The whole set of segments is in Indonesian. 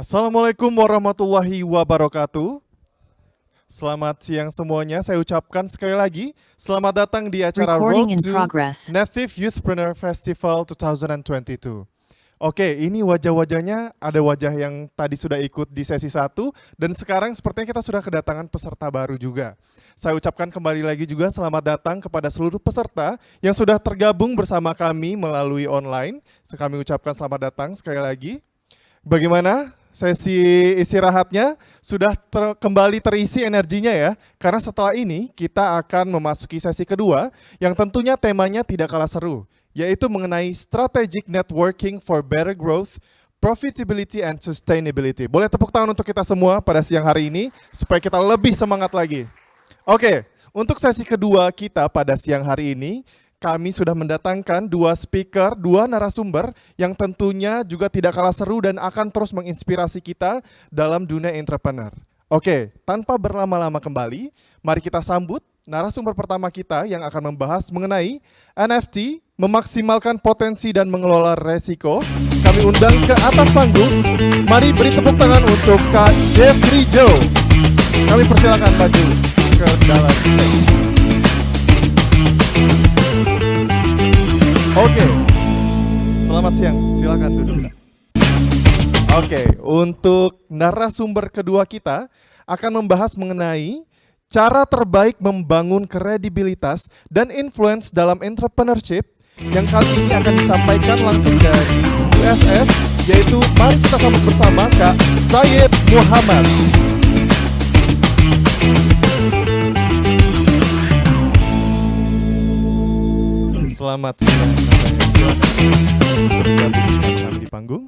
Assalamualaikum warahmatullahi wabarakatuh. Selamat siang semuanya, saya ucapkan sekali lagi selamat datang di acara Recording Road in to progress. Native Youthpreneur Festival 2022. Oke, ini wajah-wajahnya, ada wajah yang tadi sudah ikut di sesi 1 dan sekarang sepertinya kita sudah kedatangan peserta baru juga. Saya ucapkan kembali lagi juga selamat datang kepada seluruh peserta yang sudah tergabung bersama kami melalui online. Kami ucapkan selamat datang sekali lagi. Bagaimana sesi istirahatnya? Sudah kembali terisi energinya ya? Karena setelah ini kita akan memasuki sesi kedua yang tentunya temanya tidak kalah seru, yaitu mengenai strategic networking for better growth, profitability and sustainability. Boleh tepuk tangan untuk kita semua pada siang hari ini supaya kita lebih semangat lagi. Oke, untuk sesi kedua kita pada siang hari ini, kami sudah mendatangkan dua speaker, dua narasumber yang tentunya juga tidak kalah seru dan akan terus menginspirasi kita dalam dunia entrepreneur. Oke, tanpa berlama-lama kembali, mari kita sambut narasumber pertama kita yang akan membahas mengenai NFT, memaksimalkan potensi dan mengelola resiko. Kami undang ke atas panggung, mari beri tepuk tangan untuk Kak Jeffrey Joe. Kami persilakan maju ke dalam stage. Oke, selamat siang, silakan duduk Kak. Oke, untuk narasumber kedua kita akan membahas mengenai cara terbaik membangun kredibilitas dan influence dalam entrepreneurship yang kali ini akan disampaikan langsung dari USS, yaitu mari kita sambut bersama Kak Syed Muhammad. Selamat siang, bergabung di panggung.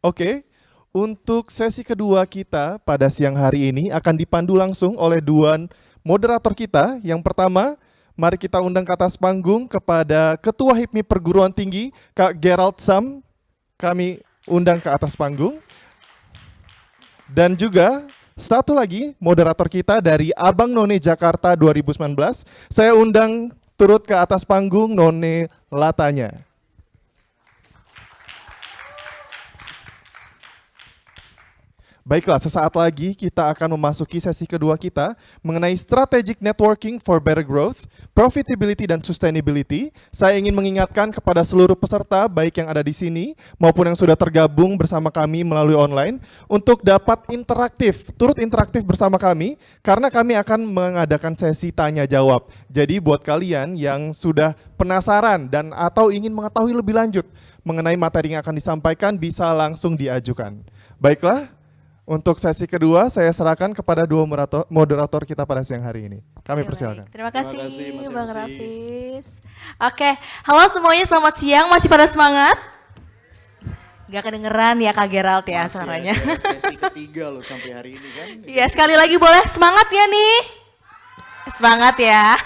Oke, untuk sesi kedua kita pada siang hari ini akan dipandu langsung oleh dua moderator kita. Yang pertama, mari kita undang ke atas panggung kepada Ketua HIPMI Perguruan Tinggi, Kak Gerald Sam. Kami undang ke atas panggung. Dan juga satu lagi moderator kita dari Abang None Jakarta 2019. Saya undang turut ke atas panggung None Latanya. Baiklah, sesaat lagi kita akan memasuki sesi kedua kita mengenai strategic networking for better growth, profitability dan sustainability. Saya ingin mengingatkan kepada seluruh peserta baik yang ada di sini maupun yang sudah tergabung bersama kami melalui online untuk dapat turut interaktif bersama kami karena kami akan mengadakan sesi tanya jawab. Jadi buat kalian yang sudah penasaran dan atau ingin mengetahui lebih lanjut mengenai materi yang akan disampaikan bisa langsung diajukan. Baiklah. Untuk sesi kedua, saya serahkan kepada dua moderator kita pada siang hari ini. Kami persilakan. Terima kasih Bang Rafis. Oke, halo semuanya, selamat siang. Masih pada semangat? Gak kedengeran ya Kak Gerald ya suaranya. Sesi ketiga loh sampai hari ini kan. Iya, sekali lagi boleh semangat ya nih? Semangat ya.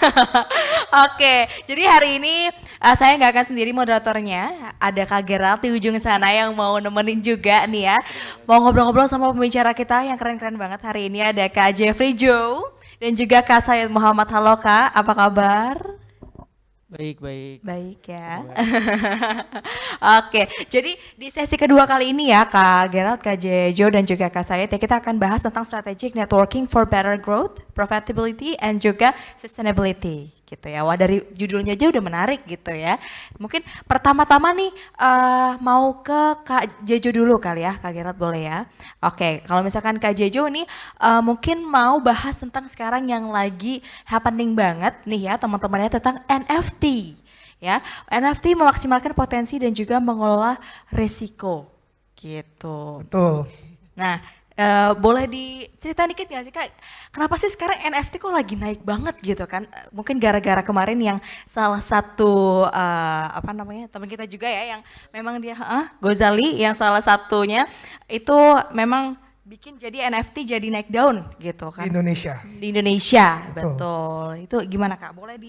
Oke, jadi hari ini saya nggak akan sendiri moderatornya. Ada Kak Gerald di ujung sana yang mau nemenin juga nih ya. Mau ngobrol-ngobrol sama pembicara kita yang keren-keren banget. Hari ini ada Kak Jeffrey Joe dan juga Kak Syed Muhammad. Halo Kak, apa kabar? Baik. Baik ya. Oke, jadi di sesi kedua kali ini ya Kak Gerald, Kak Jejo dan juga Kak Syed ya kita akan bahas tentang strategic networking for better growth, profitability and juga sustainability gitu ya. Wah, dari judulnya aja udah menarik gitu ya. Mungkin pertama-tama nih mau ke Kak Jejo dulu kali ya, Kak Gerald boleh ya. Oke, kalau misalkan Kak Jejo ini mungkin mau bahas tentang sekarang yang lagi happening banget nih ya teman-temannya tentang NFT. Ya, NFT memaksimalkan potensi dan juga mengelola risiko gitu. Betul. Nah, boleh diceritain dikit nggak sih Kak, kenapa sih sekarang NFT kok lagi naik banget gitu kan? Mungkin gara-gara kemarin yang salah satu apa namanya teman kita juga ya yang memang dia Gozali yang salah satunya itu memang bikin jadi NFT jadi naik daun gitu kan? Di Indonesia. Di Indonesia, Betul. betul. Itu gimana Kak? Boleh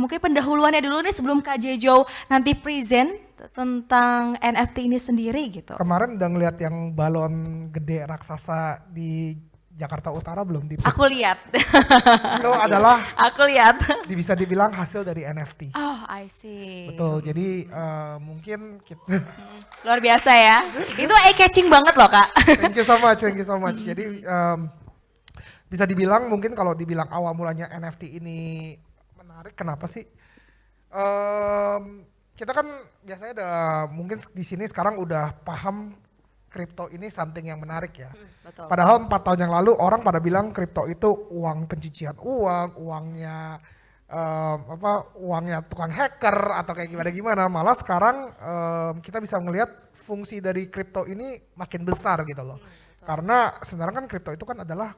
mungkin pendahuluannya dulu nih sebelum Kak Jejo nanti present tentang NFT ini sendiri gitu. Kemarin udah ngeliat yang balon gede raksasa di Jakarta Utara belum di Aku lihat. itu adalah Aku lihat. bisa dibilang hasil dari NFT. Oh, I see. Betul, jadi mungkin kita Luar biasa ya. Itu eye-catching banget loh, Kak. thank you so much. Jadi bisa dibilang mungkin kalau dibilang awal mulanya NFT ini menarik, kenapa sih? Kita kan biasanya mungkin di sini sekarang udah paham kripto ini something yang menarik ya. Betul. Padahal 4 tahun yang lalu orang pada bilang kripto itu uang pencucian uang, uangnya uangnya tukang hacker atau kayak gimana. Malah sekarang kita bisa melihat fungsi dari kripto ini makin besar gitu loh. Karena sebenarnya kan kripto itu kan adalah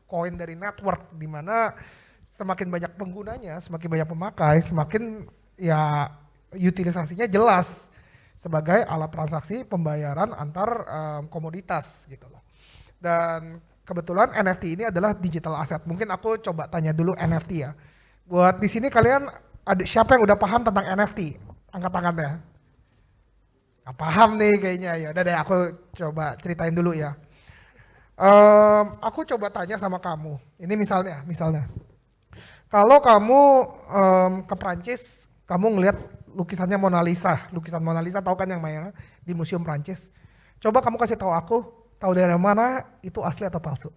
koin dari network, di mana semakin banyak penggunanya, semakin banyak pemakai, semakin ya utilisasinya jelas sebagai alat transaksi pembayaran antar komoditas gitu loh. Dan kebetulan NFT ini adalah digital asset. Mungkin aku coba tanya dulu NFT ya. Buat di sini kalian ada siapa yang udah paham tentang NFT? Angkat tangannya. Nggak paham nih kayaknya. Ya udah deh, aku coba ceritain dulu ya. Aku coba tanya sama kamu. Ini misalnya. Kalau kamu ke Prancis, kamu ngelihat lukisannya Mona Lisa. Lukisan Mona Lisa tahu kan yang mainnya di Museum Prancis. Coba kamu kasih tahu aku, tahu dari mana itu asli atau palsu?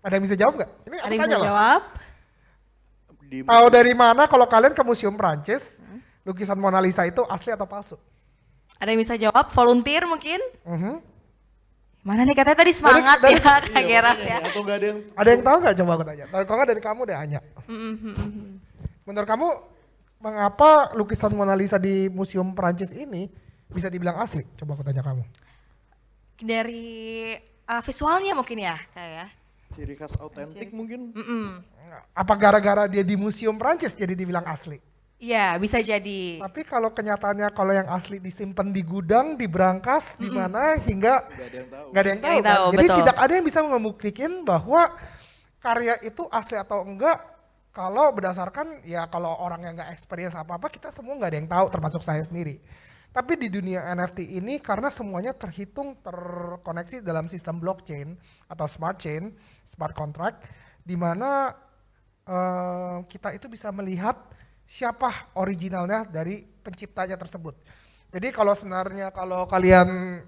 Ada yang bisa jawab nggak? Ini Ada aku yang tanya bisa loh. jawab? Tahu dari mana kalau kalian ke Museum Prancis, lukisan Mona Lisa itu asli atau palsu? Ada yang bisa jawab? Volunteer mungkin? Mhm. Mana nih katanya tadi semangat Dari- ya Kak Gerard makanya ya. nih, atau nggak ada yang Ada yang tahu nggak? Coba aku tanya. Kalau nggak dari kamu deh, Anya. Mm-mm. Menurut kamu mengapa lukisan Mona Lisa di Museum Prancis ini bisa dibilang asli? Coba aku tanya kamu. Dari visualnya mungkin ya kayak. ciri khas autentik mungkin. Apa gara-gara dia di Museum Prancis jadi dibilang asli? Iya bisa jadi. Tapi kalau kenyataannya kalau yang asli disimpan di gudang, di brankas, di mana hingga Nggak ada yang tahu. nggak ada yang tahu, Nggak ada yang kan? tahu, Jadi betul. tidak ada yang bisa membuktikan bahwa karya itu asli atau enggak. Kalau berdasarkan ya kalau orang yang nggak experience apa-apa, kita semua nggak ada yang tahu, termasuk saya sendiri. Tapi di dunia NFT ini karena semuanya terkoneksi dalam sistem blockchain atau smart chain, smart contract, di mana kita itu bisa melihat siapa originalnya dari penciptanya tersebut. Jadi kalau sebenarnya kalau kalian,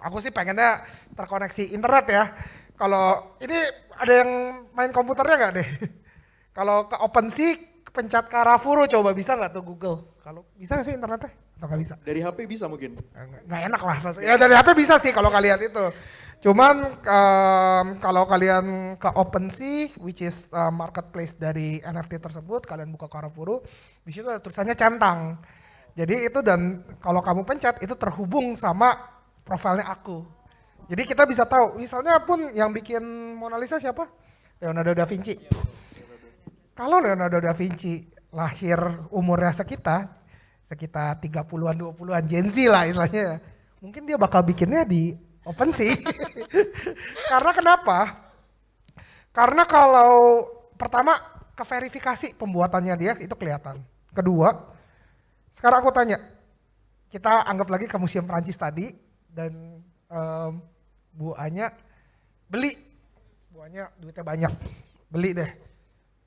aku sih pengennya terkoneksi internet ya. Kalau ini ada yang main komputernya nggak deh? Kalau ke OpenSea, pencet Karafuru coba bisa nggak tuh Google? Kalau bisa nggak sih internetnya? Atau nggak bisa? Dari HP bisa mungkin. Nggak enak lah. Ya dari HP bisa sih kalau kalian itu. Cuman kalau kalian ke OpenSea, which is marketplace dari NFT tersebut, kalian buka Karafuru, di situ ada tulisannya centang. Jadi itu dan kalau kamu pencet itu terhubung sama profilnya aku. Jadi kita bisa tahu, misalnya pun yang bikin Mona Lisa siapa? Leonardo da Vinci. Kalau Leonardo da Vinci lahir umurnya sekitar 30-an 20-an Gen Z lah istilahnya. Mungkin dia bakal bikinnya di OpenSea. Karena kenapa? Karena kalau pertama ke verifikasi pembuatannya dia itu kelihatan. Kedua, sekarang aku tanya, kita anggap lagi ke Museum Prancis tadi dan Bu Anya beli, Bu Anya duitnya banyak, beli deh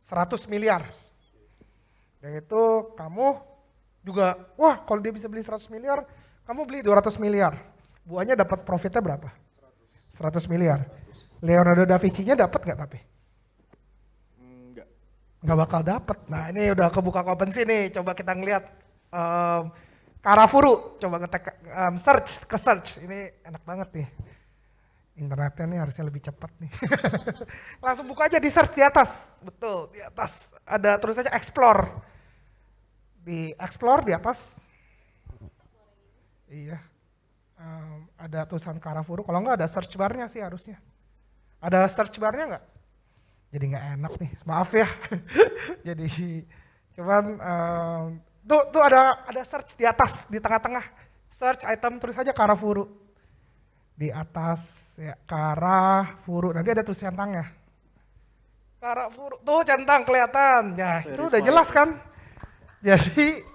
100 miliar. Dan itu kamu juga, wah kalau dia bisa beli 100 miliar, kamu beli 200 miliar. Bu Anya dapat profitnya berapa? 100 miliar. Leonardo da Vinci-nya dapat nggak tapi? Enggak. Nggak bakal dapat. Nah ini udah kebuka ke OpenSea nih, coba kita ngeliat Karafuru, coba ngetek search, ini enak banget nih. Internetnya nih harusnya lebih cepat nih. Langsung buka aja di search di atas, betul di atas ada tulisannya explore. Di explore di atas, iya. Ada tulisan Karafuru, kalau nggak ada search barnya sih harusnya. Ada search barnya nggak? Jadi nggak enak nih, maaf ya. Jadi cuman tuh ada search di atas, di tengah-tengah. Search item terus aja Karafuru. Di atas ya Karafuru, nanti ada tuh centangnya. Karafuru, tuh centang kelihatan. Ya itu udah Verified. jelas kan. Jadi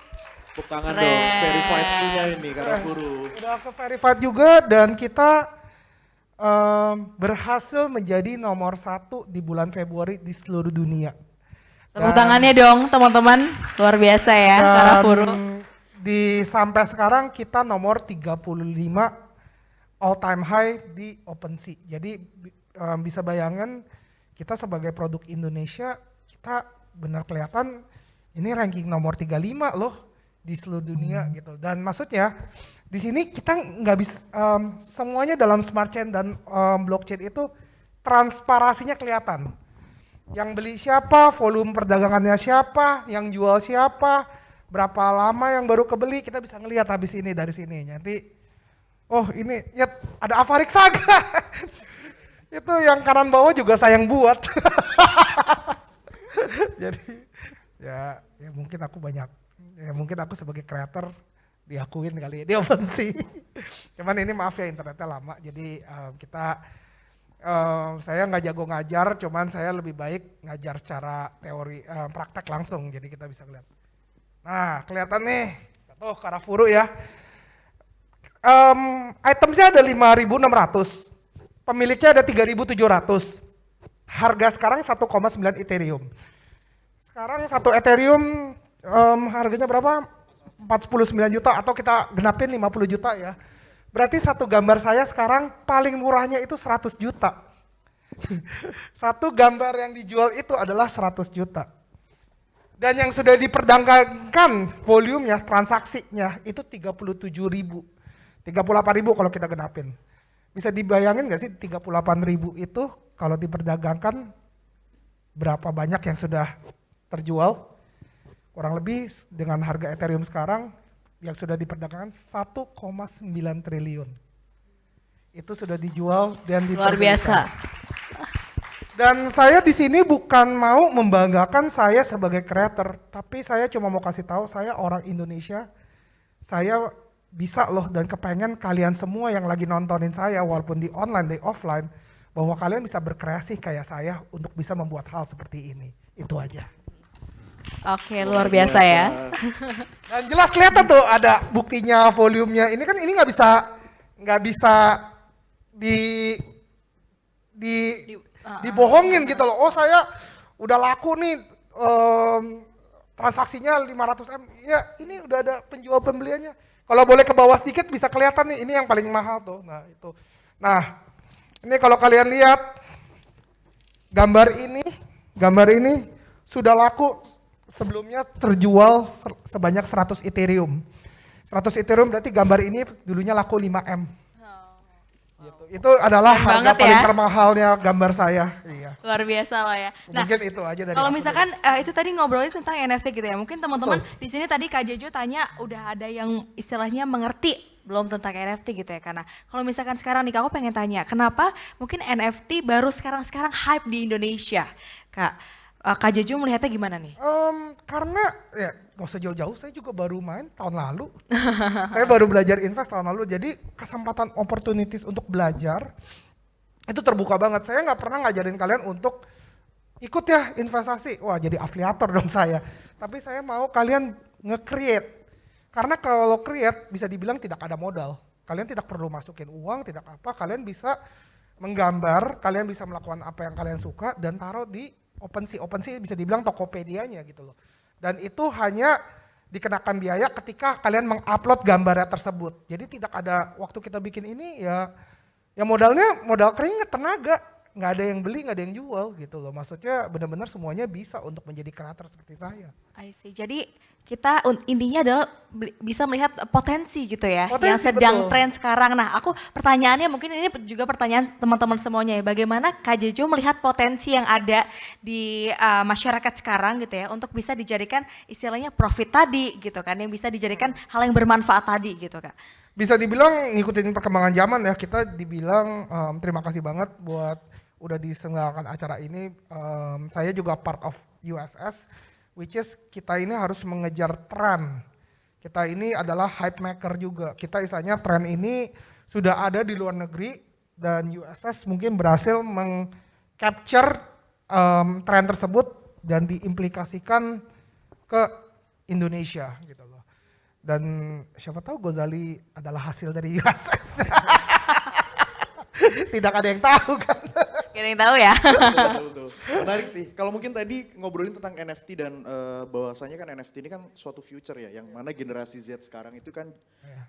Tepuk tangan Keren. dong, verified punya ini Karafuru. udah ke verified juga dan kita berhasil menjadi nomor 1 di bulan Februari di seluruh dunia. Tepuk tangannya dong teman-teman, luar biasa ya Karafuru. Sampai sekarang kita nomor 35 all time high di OpenSea. Jadi bisa bayangkan kita sebagai produk Indonesia, kita benar kelihatan ini ranking nomor 35 loh di seluruh dunia gitu. Dan maksudnya di sini kita nggak bisa semuanya dalam smart chain dan blockchain itu transparasinya kelihatan. Yang beli siapa, volume perdagangannya siapa, yang jual siapa, berapa lama yang baru kebeli, kita bisa ngelihat habis ini dari sini. Nanti, oh ini ya ada Avarik Saga. Itu yang kanan bawah juga saya yang buat. Jadi ya mungkin aku mungkin aku sebagai creator diakuin kali ya di OpenSea. Cuman ini maaf ya internetnya lama, jadi saya nggak jago ngajar, cuman saya lebih baik ngajar secara teori praktek langsung, jadi kita bisa lihat. Nah kelihatan nih, tuh Karafuru ya. Itemnya ada 5.600, pemiliknya ada 3.700. Harga sekarang 1,9 Ethereum. Sekarang 1 Ethereum harganya berapa? 49 juta atau kita genapin 50 juta ya. Berarti satu gambar saya sekarang paling murahnya itu 100 juta. Satu gambar yang dijual itu adalah 100 juta. Dan yang sudah diperdagangkan volumenya, transaksinya itu 37 ribu. 38 ribu kalau kita genapin. Bisa dibayangin gak sih 38 ribu itu kalau diperdagangkan berapa banyak yang sudah terjual? Kurang lebih dengan harga Ethereum sekarang yang sudah diperdagangkan 1,9 triliun. Itu sudah dijual dan diperdagangkan. Luar biasa. Dan saya di sini bukan mau membanggakan saya sebagai creator, tapi saya cuma mau kasih tahu saya orang Indonesia. Saya bisa loh dan kepengen kalian semua yang lagi nontonin saya walaupun di online, di offline, bahwa kalian bisa berkreasi kayak saya untuk bisa membuat hal seperti ini. Itu aja. Oke, luar biasa ya. Dan jelas kelihatan tuh ada buktinya volumenya. Ini kan ini nggak bisa dibohongin gitu loh. Oh saya udah laku nih transaksinya 500 M. Ya ini udah ada penjual pembeliannya. Kalau boleh ke bawah sedikit bisa kelihatan nih ini yang paling mahal tuh. Nah itu. Nah ini kalau kalian lihat gambar ini sudah laku. Sebelumnya terjual sebanyak 100 Ethereum. 100 Ethereum berarti gambar ini dulunya laku 5M. Gitu. Itu adalah harga paling termahalnya gambar saya. Iya. Luar biasa loh ya. Nah, mungkin itu aja dari kalau aku misalkan itu tadi ngobrolin tentang NFT gitu ya. Mungkin teman-teman di sini tadi Kak Jejo tanya udah ada yang istilahnya mengerti belum tentang NFT gitu ya. Karena kalau misalkan sekarang nih aku pengen tanya, kenapa mungkin NFT baru sekarang hype di Indonesia, Kak? Kak Jejo melihatnya gimana nih? Karena ya gak usah jauh-jauh, saya juga baru main tahun lalu. Saya baru belajar invest tahun lalu, jadi kesempatan opportunities untuk belajar itu terbuka banget. Saya nggak pernah ngajarin kalian untuk ikut ya investasi, wah jadi afiliator dong saya. Tapi saya mau kalian nge-create, karena kalau create bisa dibilang tidak ada modal. Kalian tidak perlu masukin uang, tidak apa, kalian bisa menggambar, kalian bisa melakukan apa yang kalian suka dan taruh di OpenSea. OpenSea bisa dibilang Tokopedia-nya gitu loh. Dan itu hanya dikenakan biaya ketika kalian mengupload gambarnya tersebut. Jadi tidak ada waktu kita bikin ini ya modalnya modal keringet, tenaga. Nggak ada yang beli, nggak ada yang jual gitu loh. Maksudnya benar-benar semuanya bisa untuk menjadi kreator seperti saya. I see. Jadi kita intinya adalah bisa melihat potensi gitu ya, Potensi, yang sedang betul. tren sekarang. Nah, aku pertanyaannya mungkin ini juga pertanyaan teman-teman semuanya ya. Bagaimana Kak Jejo melihat potensi yang ada di masyarakat sekarang gitu ya, untuk bisa dijadikan istilahnya profit tadi gitu kan, yang bisa dijadikan hal yang bermanfaat tadi gitu Kak. Bisa dibilang ngikutin perkembangan zaman ya, kita dibilang terima kasih banget buat udah diselenggarakan acara ini. Saya juga part of USS, which is kita ini harus mengejar tren. Kita ini adalah hype maker juga. Kita istilahnya tren ini sudah ada di luar negeri dan USS mungkin berhasil meng-capture tren tersebut dan diimplikasikan ke Indonesia gitu loh. Dan siapa tahu Gozali adalah hasil dari USS. Tidak ada yang tahu kan. Gak ada yang tahu ya. Betul. Menarik sih. Kalau mungkin tadi ngobrolin tentang NFT dan bahwasanya kan NFT ini kan suatu future ya, yang mana generasi Z sekarang itu kan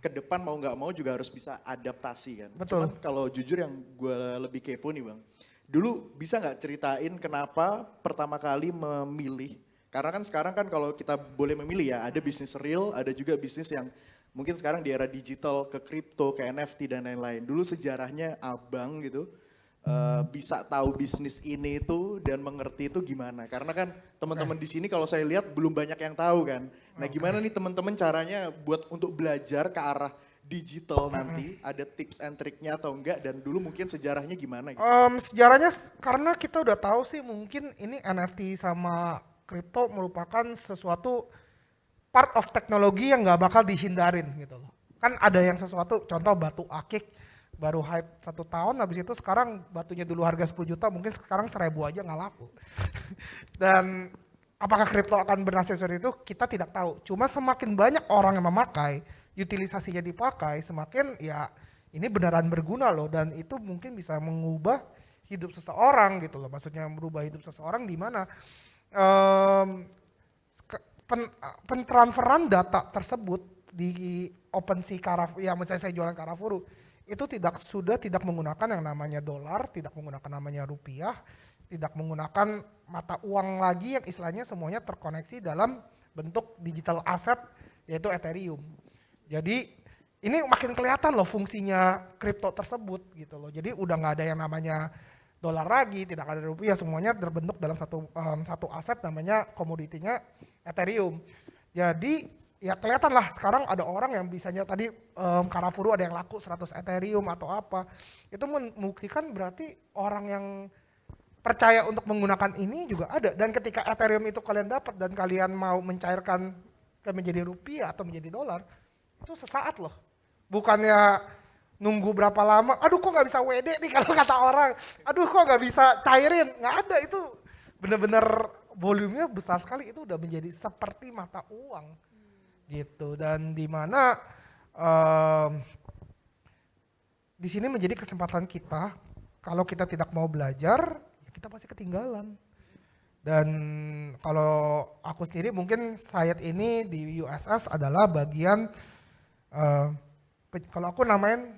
ke depan mau nggak mau juga harus bisa adaptasi kan. Betul. Cuman kalau jujur yang gue lebih kepo nih Bang, dulu bisa nggak ceritain kenapa pertama kali memilih, karena kan sekarang kan kalau kita boleh memilih ya, ada bisnis real, ada juga bisnis yang mungkin sekarang di era digital, ke kripto, ke NFT dan lain-lain. Dulu sejarahnya abang gitu, bisa tahu bisnis ini itu dan mengerti itu gimana. Karena kan teman-teman di sini kalau saya lihat belum banyak yang tahu kan. Nah gimana nih teman-teman caranya buat untuk belajar ke arah digital nanti, ada tips and triknya atau enggak, dan dulu mungkin sejarahnya gimana gitu. Sejarahnya karena kita udah tahu sih mungkin ini NFT sama kripto merupakan sesuatu part of teknologi yang nggak bakal dihindarin gitu loh. Kan ada yang sesuatu, contoh batu akik baru hype 1 tahun, habis itu sekarang batunya dulu harga 10 juta, mungkin sekarang 1000 aja nggak laku. Dan apakah kripto akan bernasib seperti itu, kita tidak tahu. Cuma semakin banyak orang yang memakai, utilisasinya dipakai, semakin ya ini beneran berguna loh, dan itu mungkin bisa mengubah hidup seseorang gitu loh. Maksudnya merubah hidup seseorang di mana pentransferan data tersebut di OpenSea ya misalnya saya jualan Karafuru, itu sudah tidak menggunakan yang namanya dolar, tidak menggunakan namanya rupiah, tidak menggunakan mata uang lagi yang istilahnya semuanya terkoneksi dalam bentuk digital asset yaitu Ethereum. Jadi ini makin kelihatan loh fungsinya kripto tersebut gitu loh. Jadi udah nggak ada yang namanya dolar lagi, tidak ada rupiah, semuanya terbentuk dalam satu aset namanya komoditinya Ethereum. Jadi ya kelihatan lah sekarang ada orang yang bisanya tadi Karafuru ada yang laku 100 Ethereum atau apa. Itu membuktikan berarti orang yang percaya untuk menggunakan ini juga ada. Dan ketika Ethereum itu kalian dapat dan kalian mau mencairkan ke menjadi rupiah atau menjadi dolar, itu sesaat loh. Bukannya nunggu berapa lama, aduh kok nggak bisa WD nih kalau kata orang, aduh kok nggak bisa cairin, nggak ada, itu bener-bener volumenya besar sekali, itu udah menjadi seperti mata uang gitu. Dan di mana di sini menjadi kesempatan kita, kalau kita tidak mau belajar ya kita pasti ketinggalan. Dan kalau aku sendiri mungkin Sayed ini di USS adalah bagian kalau aku namain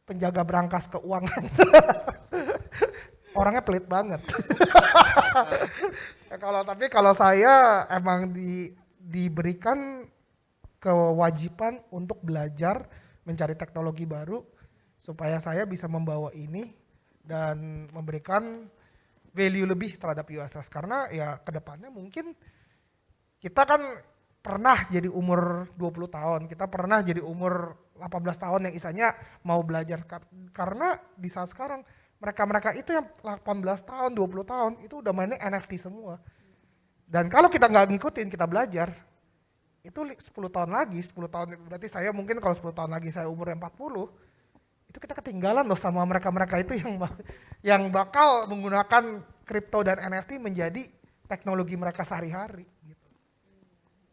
penjaga berangkas keuangan. Orangnya pelit banget. Tapi kalau saya emang diberikan kewajiban untuk belajar mencari teknologi baru supaya saya bisa membawa ini dan memberikan value lebih terhadap USS, karena ya kedepannya mungkin kita kan pernah jadi umur 20 tahun, kita pernah jadi umur 18 tahun yang istilahnya mau belajar, karena di saat sekarang mereka-mereka itu yang 18 tahun, 20 tahun itu udah mainnya NFT semua. Dan kalau kita nggak ngikutin, kita belajar, itu 10 tahun lagi, 10 tahun berarti saya mungkin kalau 10 tahun lagi saya umur 40, itu kita ketinggalan loh sama mereka-mereka itu yang bakal menggunakan kripto dan NFT menjadi teknologi mereka sehari-hari gitu.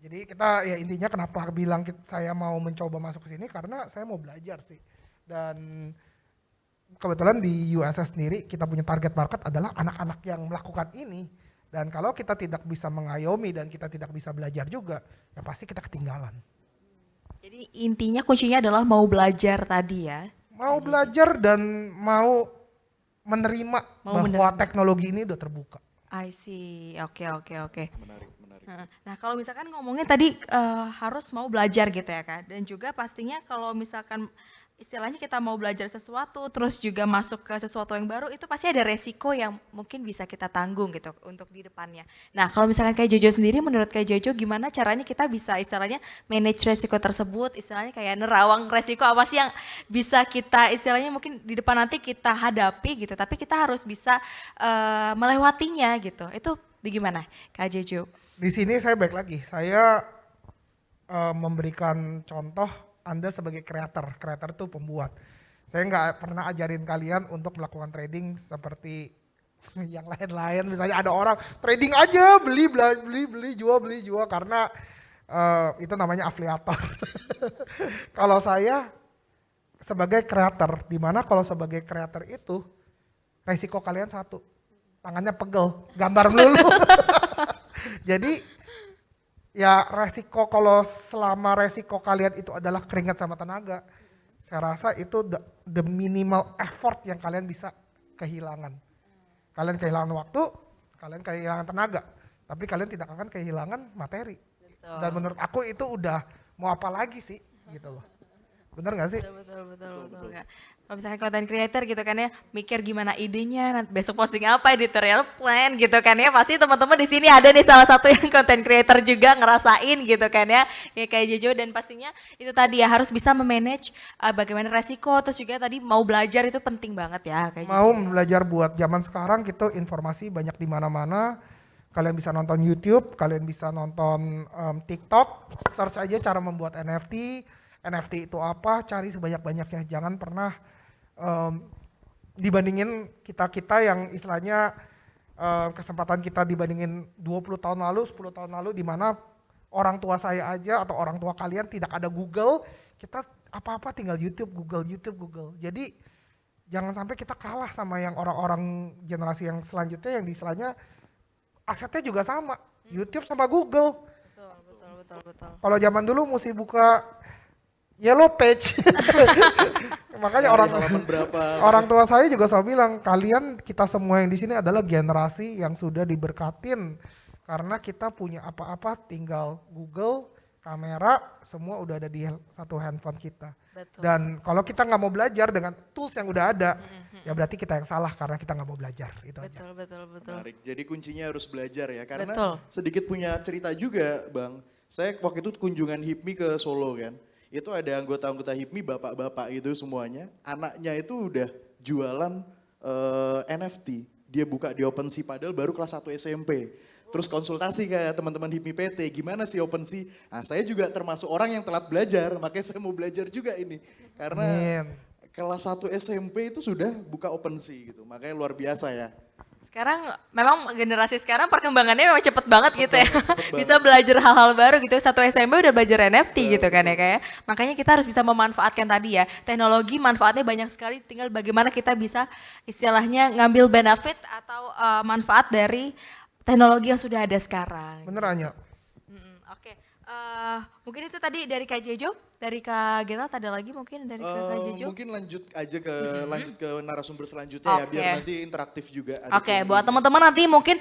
Jadi kita ya intinya kenapa bilang saya mau mencoba masuk ke sini karena saya mau belajar sih. Dan kebetulan di USS sendiri kita punya target market adalah anak-anak yang melakukan ini. Dan kalau kita tidak bisa mengayomi dan kita tidak bisa belajar juga, ya pasti kita ketinggalan. Jadi intinya kuncinya adalah mau belajar tadi ya. Mau belajar dan mau menerima bahwa teknologi ini udah terbuka. I see, oke. Menarik. Nah kalau misalkan ngomongin tadi harus mau belajar gitu ya Kak, dan juga pastinya kalau misalkan istilahnya kita mau belajar sesuatu terus juga masuk ke sesuatu yang baru, itu pasti ada resiko yang mungkin bisa kita tanggung gitu untuk di depannya. Nah kalau misalkan kayak Jojo sendiri, menurut kayak Jojo gimana caranya kita bisa istilahnya manage resiko tersebut, istilahnya kayak nerawang resiko apa sih yang bisa kita istilahnya mungkin di depan nanti kita hadapi gitu, tapi kita harus bisa melewatinya gitu. Itu gimana Kak Jojo? Di sini saya balik lagi, saya memberikan contoh Anda sebagai creator itu pembuat. Saya nggak pernah ajarin kalian untuk melakukan trading seperti yang lain-lain. Misalnya ada orang trading aja, beli jual karena itu namanya afiliator. Kalau saya sebagai creator, dimana kalau sebagai creator itu resiko kalian satu, tangannya pegel, gambar melulu. Jadi ya resiko kalau selama resiko kalian itu adalah keringat sama tenaga, saya rasa itu the minimal effort yang kalian bisa kehilangan. Kalian kehilangan waktu, kalian kehilangan tenaga, tapi kalian tidak akan kehilangan materi. Betul. Dan menurut aku itu udah mau apa lagi sih gitu loh. Bener gak sih? Betul. Kak. Kalau misalkan content creator gitu kan ya, mikir gimana idenya, nanti besok posting apa, editorial plan gitu kan ya. Pasti teman-teman di sini ada nih salah satu yang content creator juga ngerasain gitu kan ya. Ya kayak Jojo, dan pastinya itu tadi ya harus bisa memanage bagaimana resiko, terus juga tadi mau belajar itu penting banget ya. Kayak Mau Jojo. belajar buat zaman sekarang gitu, informasi banyak di mana-mana. Kalian bisa nonton YouTube, kalian bisa nonton TikTok, search aja cara membuat NFT. NFT itu apa, cari sebanyak-banyaknya. Jangan pernah dibandingin kita-kita yang istilahnya kesempatan kita dibandingin 20 tahun lalu, 10 tahun lalu, di mana orang tua saya aja atau orang tua kalian tidak ada Google, kita apa-apa tinggal YouTube. Jadi jangan sampai kita kalah sama yang orang-orang generasi yang selanjutnya, yang istilahnya asetnya juga sama, YouTube sama Google. Betul. Kalau zaman dulu mesti buka yellow page. Makanya halaman berapa. orang tua saya juga selalu bilang, kalian, kita semua yang di sini adalah generasi yang sudah diberkatin karena kita punya apa-apa tinggal Google, kamera, semua udah ada di satu handphone kita. Betul. Dan kalau kita nggak mau belajar dengan tools yang udah ada, ya berarti kita yang salah karena kita nggak mau belajar. Itu aja. Betul. Menarik. Jadi kuncinya harus belajar ya. Karena Betul. sedikit punya cerita juga Bang. Saya waktu itu kunjungan HIPMI ke Solo kan. Itu ada anggota-anggota HIPMI, bapak-bapak itu semuanya. Anaknya itu udah jualan NFT. Dia buka di OpenSea padahal baru kelas 1 SMP. Terus konsultasi ke teman-teman HIPMI PT, gimana sih OpenSea? Nah saya juga termasuk orang yang telat belajar, makanya saya mau belajar juga ini. Karena Amin. kelas 1 SMP itu sudah buka OpenSea gitu, makanya luar biasa ya. Sekarang memang generasi sekarang perkembangannya memang cepet banget gitu ya. banget. Bisa belajar hal-hal baru gitu. Satu SMP udah belajar NFT gitu kan ya kayak. Makanya kita harus bisa memanfaatkan tadi ya. Teknologi manfaatnya banyak sekali, tinggal bagaimana kita bisa istilahnya ngambil benefit atau manfaat dari teknologi yang sudah ada sekarang. Bener Anya. Oke. Mungkin itu tadi dari Kak Jejo, dari Kak Gerald ada lagi mungkin dari Kak Jejo? Mungkin lanjut aja ke narasumber selanjutnya ya, biar Oke. nanti interaktif juga. ada Oke, Q&A. buat teman-teman nanti mungkin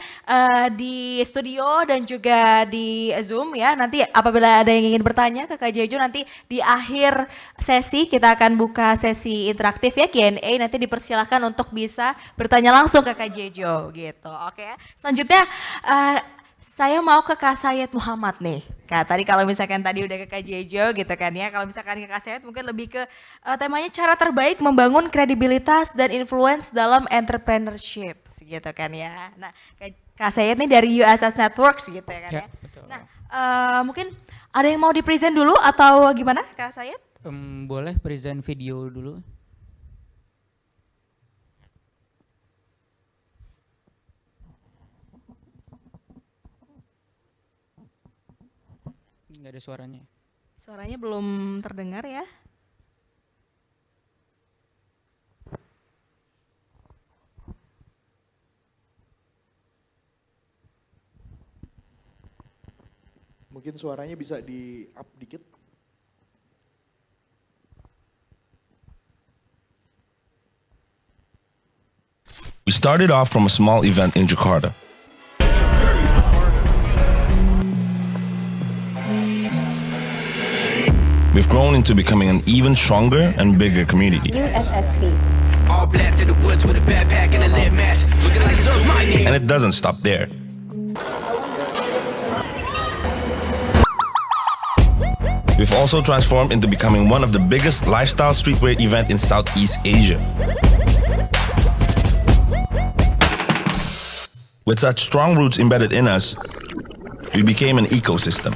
di studio dan juga di Zoom ya, nanti apabila ada yang ingin bertanya ke Kak Jejo, nanti di akhir sesi kita akan buka sesi interaktif ya, Q&A, nanti dipersilahkan untuk bisa bertanya langsung ke Kak Jejo gitu. Oke, selanjutnya saya mau ke Kak Sayed Muhammad nih. Kak, tadi kalau misalkan tadi udah ke Kak Jejo gitu kan ya, kalau misalkan ke Kak Sayed mungkin lebih ke temanya cara terbaik membangun kredibilitas dan influence dalam entrepreneurship gitu kan ya. Nah, Kak Sayed nih dari USS Networks gitu ya kan ya. betul. Nah, mungkin ada yang mau di-present dulu atau gimana Kak Sayed? Boleh present video dulu. Nggak ada suaranya. Suaranya belum terdengar ya. Mungkin suaranya bisa di up dikit. We started off from a small event in Jakarta. We've grown into becoming an even stronger and bigger community. USSV. All black through the woods with a backpack and a lit match. Looking like it's my name. And it doesn't stop there. We've also transformed into becoming one of the biggest lifestyle streetwear event in Southeast Asia. With such strong roots embedded in us, we became an ecosystem.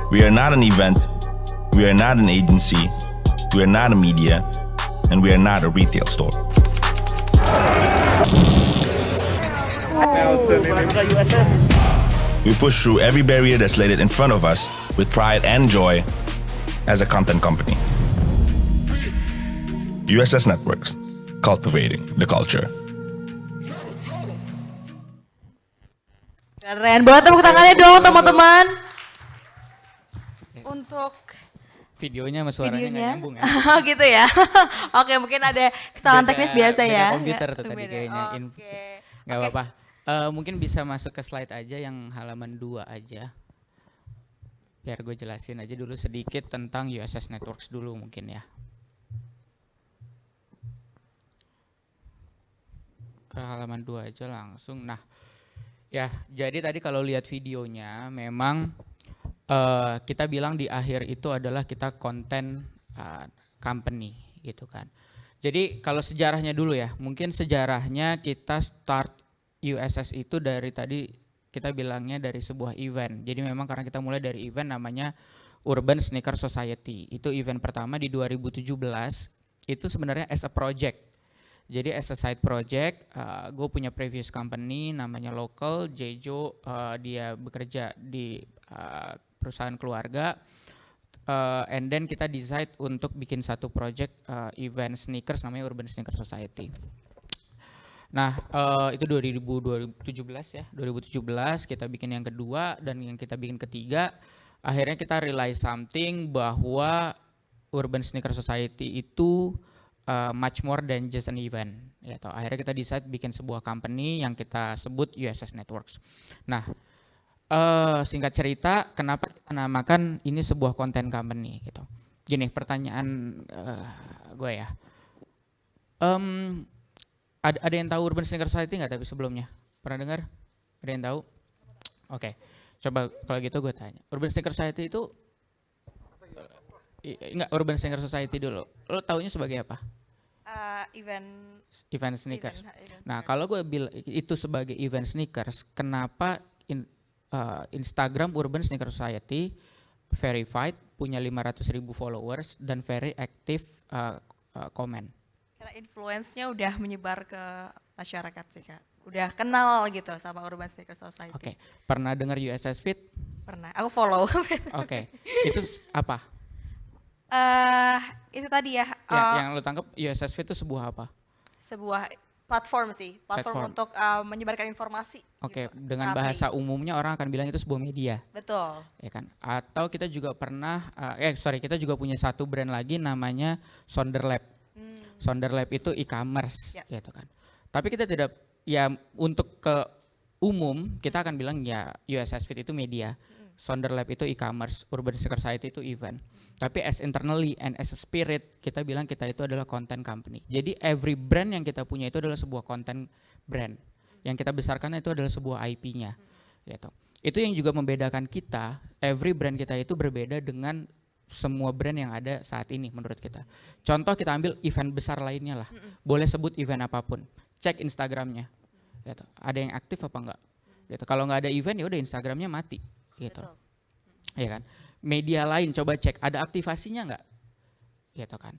We are not an event, we are not an agency, we are not a media, and we are not a retail store. We push through every barrier that's laid it in front of us with pride and joy, as a content company. USS Networks, cultivating the culture. Keren, boleh tepuk tangannya dong teman-teman. Untuk Videonya sama suaranya nggak videonya. nyambung ya. Oh gitu ya. Oke, mungkin ada kesalahan Beda- teknis biasa beda ya. komputer tuh tadi Beda. kayaknya. Oke. Nggak Oke. apa-apa. Mungkin bisa masuk ke slide aja yang halaman 2 aja. Biar gue jelasin aja dulu sedikit tentang USS Networks dulu mungkin ya. Ke halaman 2 aja langsung. Nah, ya jadi tadi kalau lihat videonya memang kita bilang di akhir itu adalah kita content company gitu kan. Jadi kalau sejarahnya dulu ya, mungkin sejarahnya kita start USS itu dari tadi kita bilangnya dari sebuah event. Jadi memang karena kita mulai dari event namanya Urban Sneaker Society. Itu event pertama di 2017. Itu sebenarnya as a project. Jadi as a side project, gue punya previous company namanya Local, Jejo, dia bekerja di perusahaan keluarga, and then kita decide untuk bikin satu project event sneakers namanya Urban Sneaker Society. Nah, itu 2017 ya, 2017 kita bikin yang kedua dan yang kita bikin ketiga, akhirnya kita realize something bahwa Urban Sneaker Society itu much more than just an event. Ya, akhirnya kita decide bikin sebuah company yang kita sebut USS Networks. Nah, singkat cerita, kenapa kita namakan ini sebuah content company gitu. Gini, pertanyaan gue ya. Ada yang tahu Urban Sneaker Society nggak tapi sebelumnya? Pernah dengar? Ada yang tahu? Oke, coba kalau gitu gue tanya. Urban Sneaker Society itu enggak, Urban Sneaker Society dulu. Lo taunya sebagai apa? Event sneakers. Nah, kalau gue bilang itu sebagai event sneakers, kenapa Instagram Urban Sneaker Society verified, punya 500.000 followers dan very active komen? Karena influence-nya udah menyebar ke masyarakat sih Kak. Udah kenal gitu sama Urban Sneaker Society. Oke, pernah dengar USS Fit? Pernah, aku follow. Oke, itu apa? Itu tadi ya, Yang lo tangkap USS Fit itu sebuah apa? sebuah platform sih, platform Platform. untuk menyebarkan informasi. Oke, gitu. dengan Public. bahasa umumnya orang akan bilang itu sebuah media, Betul. ya kan? Atau kita juga pernah, kita juga punya satu brand lagi namanya Sonderlab. Sonderlab itu e-commerce, Ya. gitu kan. Tapi kita tidak, ya untuk ke umum kita akan bilang ya USS Fit itu media, Sonderlab itu e-commerce, Urban Sneaker Society itu event. Tapi as internally and as a spirit kita bilang kita itu adalah content company. Jadi every brand yang kita punya itu adalah sebuah content brand. Yang kita besarkan itu adalah sebuah IP-nya. Gitu. Itu yang juga membedakan kita, every brand kita itu berbeda dengan semua brand yang ada saat ini menurut kita. Contoh kita ambil event besar lainnya lah. Boleh sebut event apapun. Cek Instagramnya. Gitu. Ada yang aktif apa enggak? Gitu. Kalau nggak ada event ya udah Instagramnya mati. Gitu. Ya kan? Media lain coba cek ada aktivasinya nggak, gitu kan?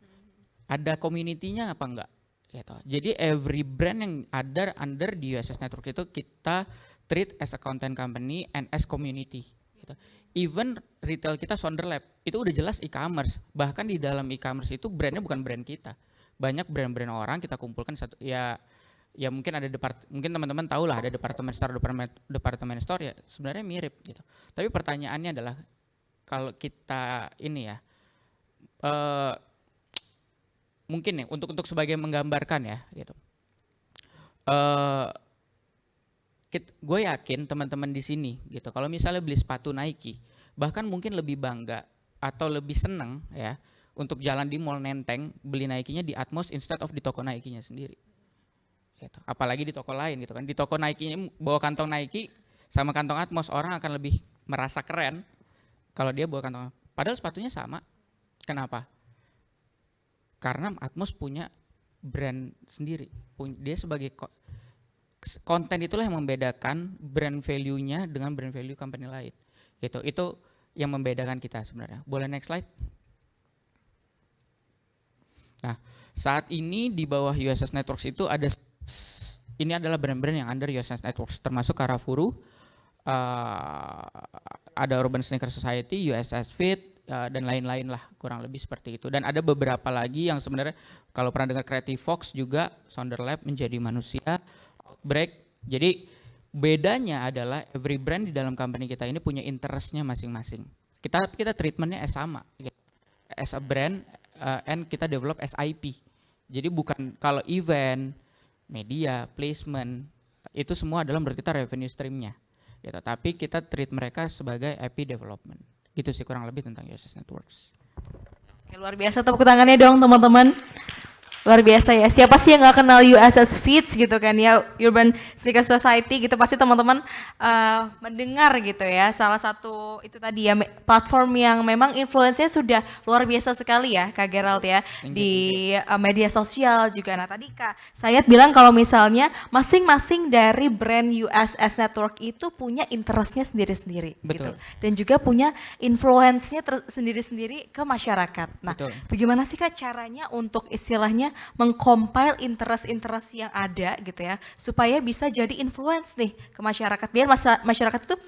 Ada community-nya apa enggak? Gitu. Jadi every brand yang ada under di USS Network itu kita treat as a content company and as community. Gitu. Even retail kita Sonderlab itu udah jelas e-commerce. Bahkan di dalam e-commerce itu brandnya bukan brand kita. Banyak brand-brand orang kita kumpulkan satu ya mungkin ada mungkin teman-teman tahu lah ada department store ya sebenarnya mirip gitu. Tapi pertanyaannya adalah kalau kita ini ya mungkin ya untuk sebagai menggambarkan ya gitu. Gue yakin teman-teman di sini gitu. Kalau misalnya beli sepatu Nike, bahkan mungkin lebih bangga atau lebih seneng ya untuk jalan di mall Nenteng beli Nike-nya di Atmos instead of di toko Nike-nya sendiri. Gitu. Apalagi di toko lain gitu kan. Di toko Nike-nya bawa kantong Nike sama kantong Atmos orang akan lebih merasa keren kalau dia bawa kantong. Padahal sepatunya sama. Kenapa? Karena Atmos punya brand sendiri. Dia sebagai konten itulah yang membedakan brand value-nya dengan brand value company lain. Gitu. Itu yang membedakan kita sebenarnya. Boleh next slide? Nah, saat ini di bawah USS Networks itu ini adalah brand-brand yang under USS Networks termasuk Karafuru, ada Urban Sneaker Society, USS Fit, dan lain-lain lah, kurang lebih seperti itu. Dan ada beberapa lagi yang sebenarnya kalau pernah dengar Creative Fox juga, Sounder Lab menjadi manusia, Outbreak. Jadi bedanya adalah every brand di dalam company kita ini punya interestnya masing-masing. Kita treatmentnya sama, gitu. As a brand and kita develop as IP. Jadi bukan kalau event, media, placement itu semua adalah menurut kita revenue streamnya. Gitu. Tapi kita treat mereka sebagai IP development. Itu sih kurang lebih tentang USS Networks. Oke, luar biasa, tepuk tangannya dong teman-teman. Luar biasa ya. Siapa sih yang nggak kenal USS Fits gitu kan ya, Urban Sneaker Society gitu, pasti teman-teman mendengar gitu ya. Salah satu itu tadi ya platform yang memang influence-nya sudah luar biasa sekali ya Kak Gerald ya di media sosial juga. Nah tadi Kak Sayat bilang kalau misalnya masing-masing dari brand USS Network itu punya interest-nya sendiri-sendiri gitu. Betul. Dan juga punya influence-nya sendiri-sendiri ke masyarakat. Nah, Betul. bagaimana sih Kak caranya untuk istilahnya mengcompile interest-interest yang ada gitu ya, supaya bisa jadi influence nih ke masyarakat, biar masyarakat itu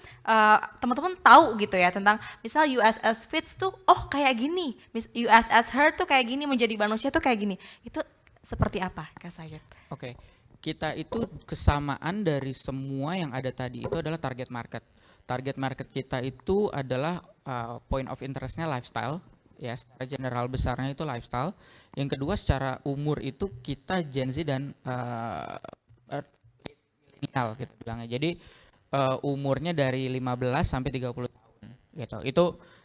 teman-teman tahu gitu ya tentang misal USS Fits tuh oh kayak gini, USS Her tuh kayak gini, menjadi manusia tuh kayak gini. Itu seperti apa Kak Sayat? Oke, kita itu kesamaan dari semua yang ada tadi itu adalah target market. Target market kita itu adalah point of interestnya lifestyle, ya secara general besarnya itu lifestyle. Yang kedua secara umur itu kita Gen Z dan milenial gitu bilangnya. Jadi umurnya dari 15 sampai 30 tahun gitu. Itu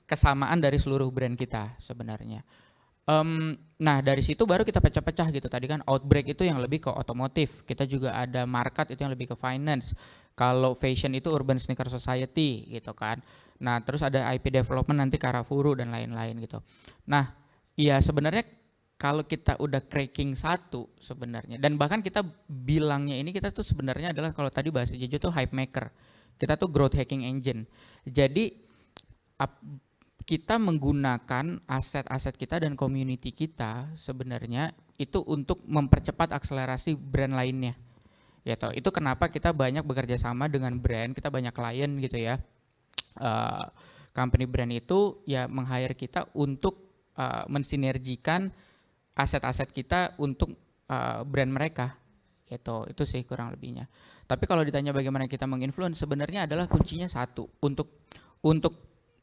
kesamaan dari seluruh brand kita sebenarnya. Nah dari situ baru kita pecah-pecah gitu. Tadi kan Outbreak itu yang lebih ke otomotif. Kita juga ada Market itu yang lebih ke finance. Kalau fashion itu Urban Sneaker Society gitu kan. Nah terus ada IP development nanti Karafuru dan lain-lain gitu. Nah ya sebenarnya kalau kita udah cracking satu sebenarnya, dan bahkan kita bilangnya ini kita tuh sebenarnya adalah kalau tadi bahasa Jejo tuh hype maker. Kita tuh growth hacking engine. Jadi kita menggunakan aset-aset kita dan community kita sebenarnya itu untuk mempercepat akselerasi brand lainnya. Gitu. Itu kenapa kita banyak bekerja sama dengan brand, kita banyak klien gitu ya. Company brand itu ya meng-hire kita untuk mensinergikan aset-aset kita untuk brand mereka. Gitu. Itu sih kurang lebihnya. Tapi kalau ditanya bagaimana kita menginfluence, sebenarnya adalah kuncinya satu. Untuk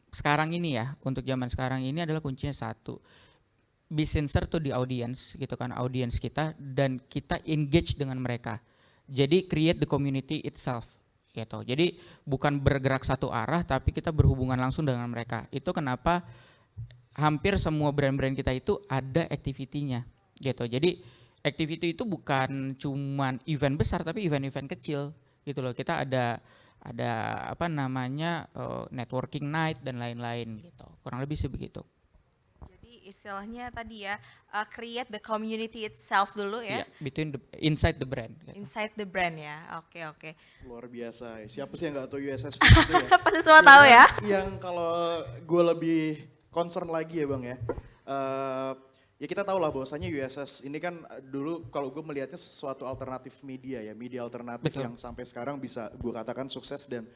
sekarang ini ya, untuk zaman sekarang ini adalah kuncinya satu. Be sincere to the audience gitu kan, audience kita, dan kita engage dengan mereka. Jadi create the community itself gitu. Jadi bukan bergerak satu arah tapi kita berhubungan langsung dengan mereka. Itu kenapa hampir semua brand-brand kita itu ada activity-nya gitu. Jadi activity itu bukan cuman event besar tapi event-event kecil gitu loh. Kita ada apa namanya networking night dan lain-lain gitu. Kurang lebih sih begitu. Jadi istilahnya tadi ya create the community itself dulu ya. Yeah, inside the brand. Gitu. Inside the brand ya. Oke. Luar biasa. Siapa sih yang nggak tahu USS Fit itu ya? Pasti semua tahu ya. Yang kalau gue lebih concern lagi ya bang ya. Ya kita tahu lah bahwasanya USS ini kan dulu kalau gue melihatnya sesuatu alternatif media ya, media alternatif. Betul. Yang sampai sekarang bisa gue katakan sukses dan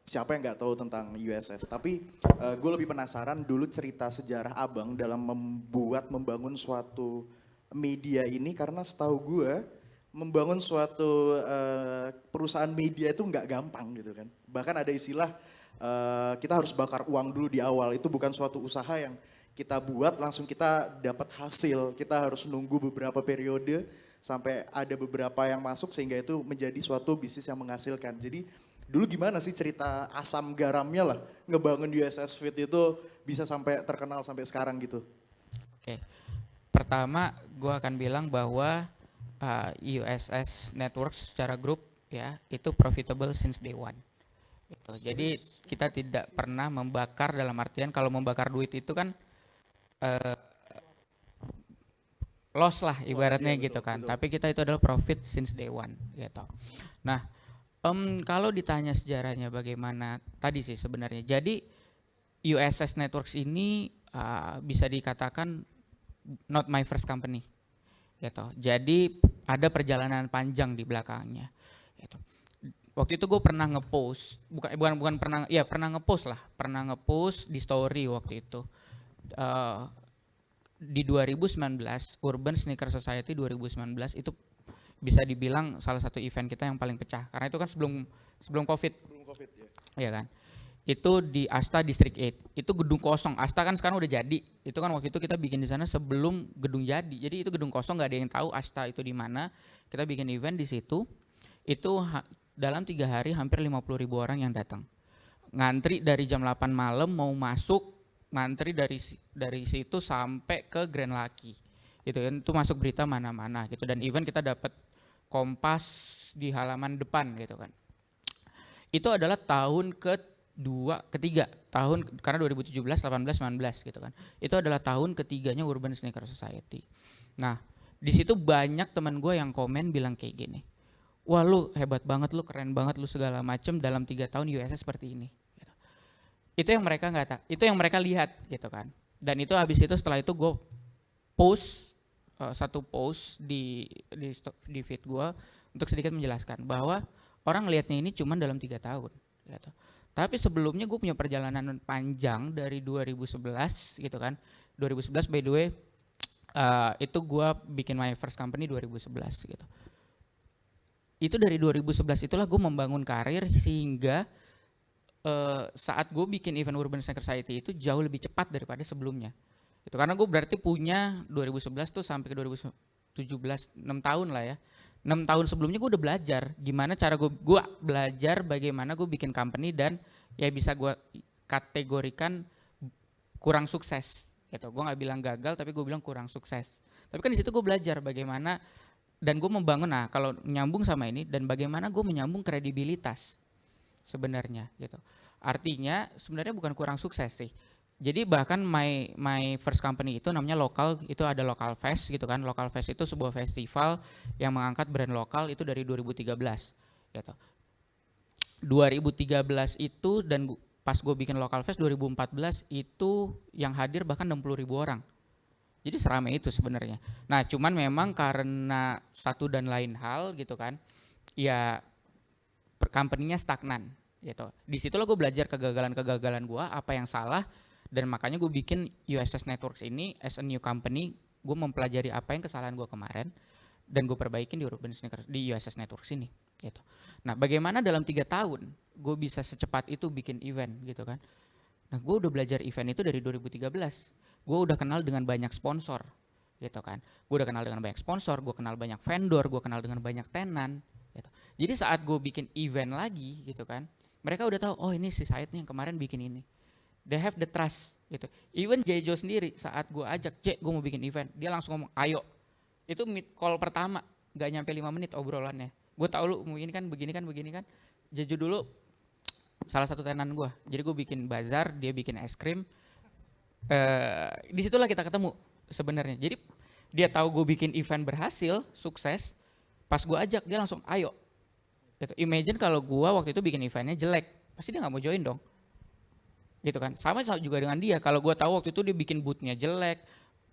siapa yang nggak tahu tentang USS. Tapi gue lebih penasaran dulu cerita sejarah abang dalam membangun suatu media ini, karena setahu gue membangun suatu perusahaan media itu nggak gampang gitu kan. Bahkan ada istilah kita harus bakar uang dulu di awal. Itu bukan suatu usaha yang kita buat langsung kita dapat hasil. Kita harus nunggu beberapa periode sampai ada beberapa yang masuk sehingga itu menjadi suatu bisnis yang menghasilkan. Jadi dulu gimana sih cerita asam garamnya lah ngebangun USS Fit itu bisa sampai terkenal sampai sekarang gitu? Oke. Pertama gue akan bilang bahwa USS Networks secara grup ya itu profitable since day one. Gitu. Jadi kita tidak pernah membakar, dalam artian kalau membakar duit itu kan loss lah ibaratnya loss, ya, gitu betul, kan. Betul. Tapi kita itu adalah profit since day one gitu. Nah kalau ditanya sejarahnya bagaimana tadi sih sebenarnya. Jadi USS Networks ini bisa dikatakan not my first company gitu. Jadi ada perjalanan panjang di belakangnya gitu. waktu itu gue pernah ngepost, bukan pernah, ya pernah ngepost di story waktu itu. Di 2019 Urban Sneaker Society 2019 itu bisa dibilang salah satu event kita yang paling pecah karena itu kan sebelum Covid. Iya kan. Itu di Asta District 8. Itu gedung kosong. Asta kan sekarang udah jadi. Itu kan waktu itu kita bikin di sana sebelum gedung jadi. Jadi itu gedung kosong, nggak ada yang tahu Asta itu di mana. Kita bikin event di situ. Itu dalam 3 hari hampir 50.000 orang yang datang. Ngantri dari jam 8 malam mau masuk, ngantri dari situ sampai ke Grand Lucky. Itu masuk berita mana-mana gitu, dan event kita dapat Kompas di halaman depan gitu kan. Itu adalah tahun ketiga tahun, karena 2017, 18, 19 gitu kan. Itu adalah tahun ketiganya Urban Sneaker Society. Nah, di situ banyak teman gue yang komen bilang kayak gini. Wah, lu hebat banget, lu keren banget, lu segala macem dalam 3 tahun USS seperti ini. Gitu. Itu yang mereka lihat gitu kan. Dan itu habis itu setelah itu gue post satu post di feed gue untuk sedikit menjelaskan bahwa orang ngelihatnya ini cuma dalam 3 tahun. Gitu. Tapi sebelumnya gue punya perjalanan panjang dari 2011 gitu kan. 2011 by the way itu gue bikin my first company 2011 gitu. Itu dari 2011 itulah gue membangun karir sehingga saat gue bikin event Urban Sneaker Society itu jauh lebih cepat daripada sebelumnya. Itu karena gue berarti punya 2011 tuh sampai ke 2017 6 tahun lah ya. 6 tahun sebelumnya gue udah belajar gimana cara gue belajar bagaimana gue bikin company dan ya bisa gue kategorikan kurang sukses gitu. Gue nggak bilang gagal tapi gue bilang kurang sukses. Tapi kan di situ gue belajar bagaimana dan gue membangun, nah kalau nyambung sama ini dan bagaimana gue menyambung kredibilitas sebenarnya gitu. Artinya sebenarnya bukan kurang sukses sih. Jadi bahkan my first company itu namanya lokal, itu ada Local Fest gitu kan. Local Fest itu sebuah festival yang mengangkat brand lokal itu dari 2013 gitu. 2013 itu dan pas gue bikin Local Fest 2014 itu yang hadir bahkan 60.000 orang. Jadi seramai itu sebenarnya. Nah cuman memang karena satu dan lain hal gitu kan, ya company-nya stagnan gitu. Disitulah gue belajar kegagalan gue, apa yang salah. Dan makanya gue bikin USS Networks ini as a new company, gue mempelajari apa yang kesalahan gue kemarin dan gue perbaikin di Urban Sneakers di USS Networks ini gitu. Nah, bagaimana dalam 3 tahun gue bisa secepat itu bikin event gitu kan. Nah, gue udah belajar event itu dari 2013. Gue udah kenal dengan banyak sponsor gitu kan. Gue udah kenal dengan banyak sponsor, gue kenal banyak vendor, gue kenal dengan banyak tenan gitu. Jadi saat gue bikin event lagi gitu kan, mereka udah tahu oh ini si Said nih yang kemarin bikin ini. They have the trust gitu. Even Jejo sendiri saat gue ajak, gue mau bikin event, dia langsung ngomong ayo. Itu meet call pertama, gak nyampe 5 menit obrolannya. Gue tahu lu mau ini kan, begini kan. Jejo dulu salah satu tenan gue. Jadi gue bikin bazar, dia bikin es krim. Disitulah kita ketemu sebenarnya. Jadi dia tahu gue bikin event berhasil, sukses. Pas gue ajak dia langsung ayo. Gitu. Imagine kalau gue waktu itu bikin eventnya jelek, pasti dia nggak mau join dong. Gitu kan, sama juga dengan dia. Kalau gue tahu waktu itu dia bikin boothnya jelek,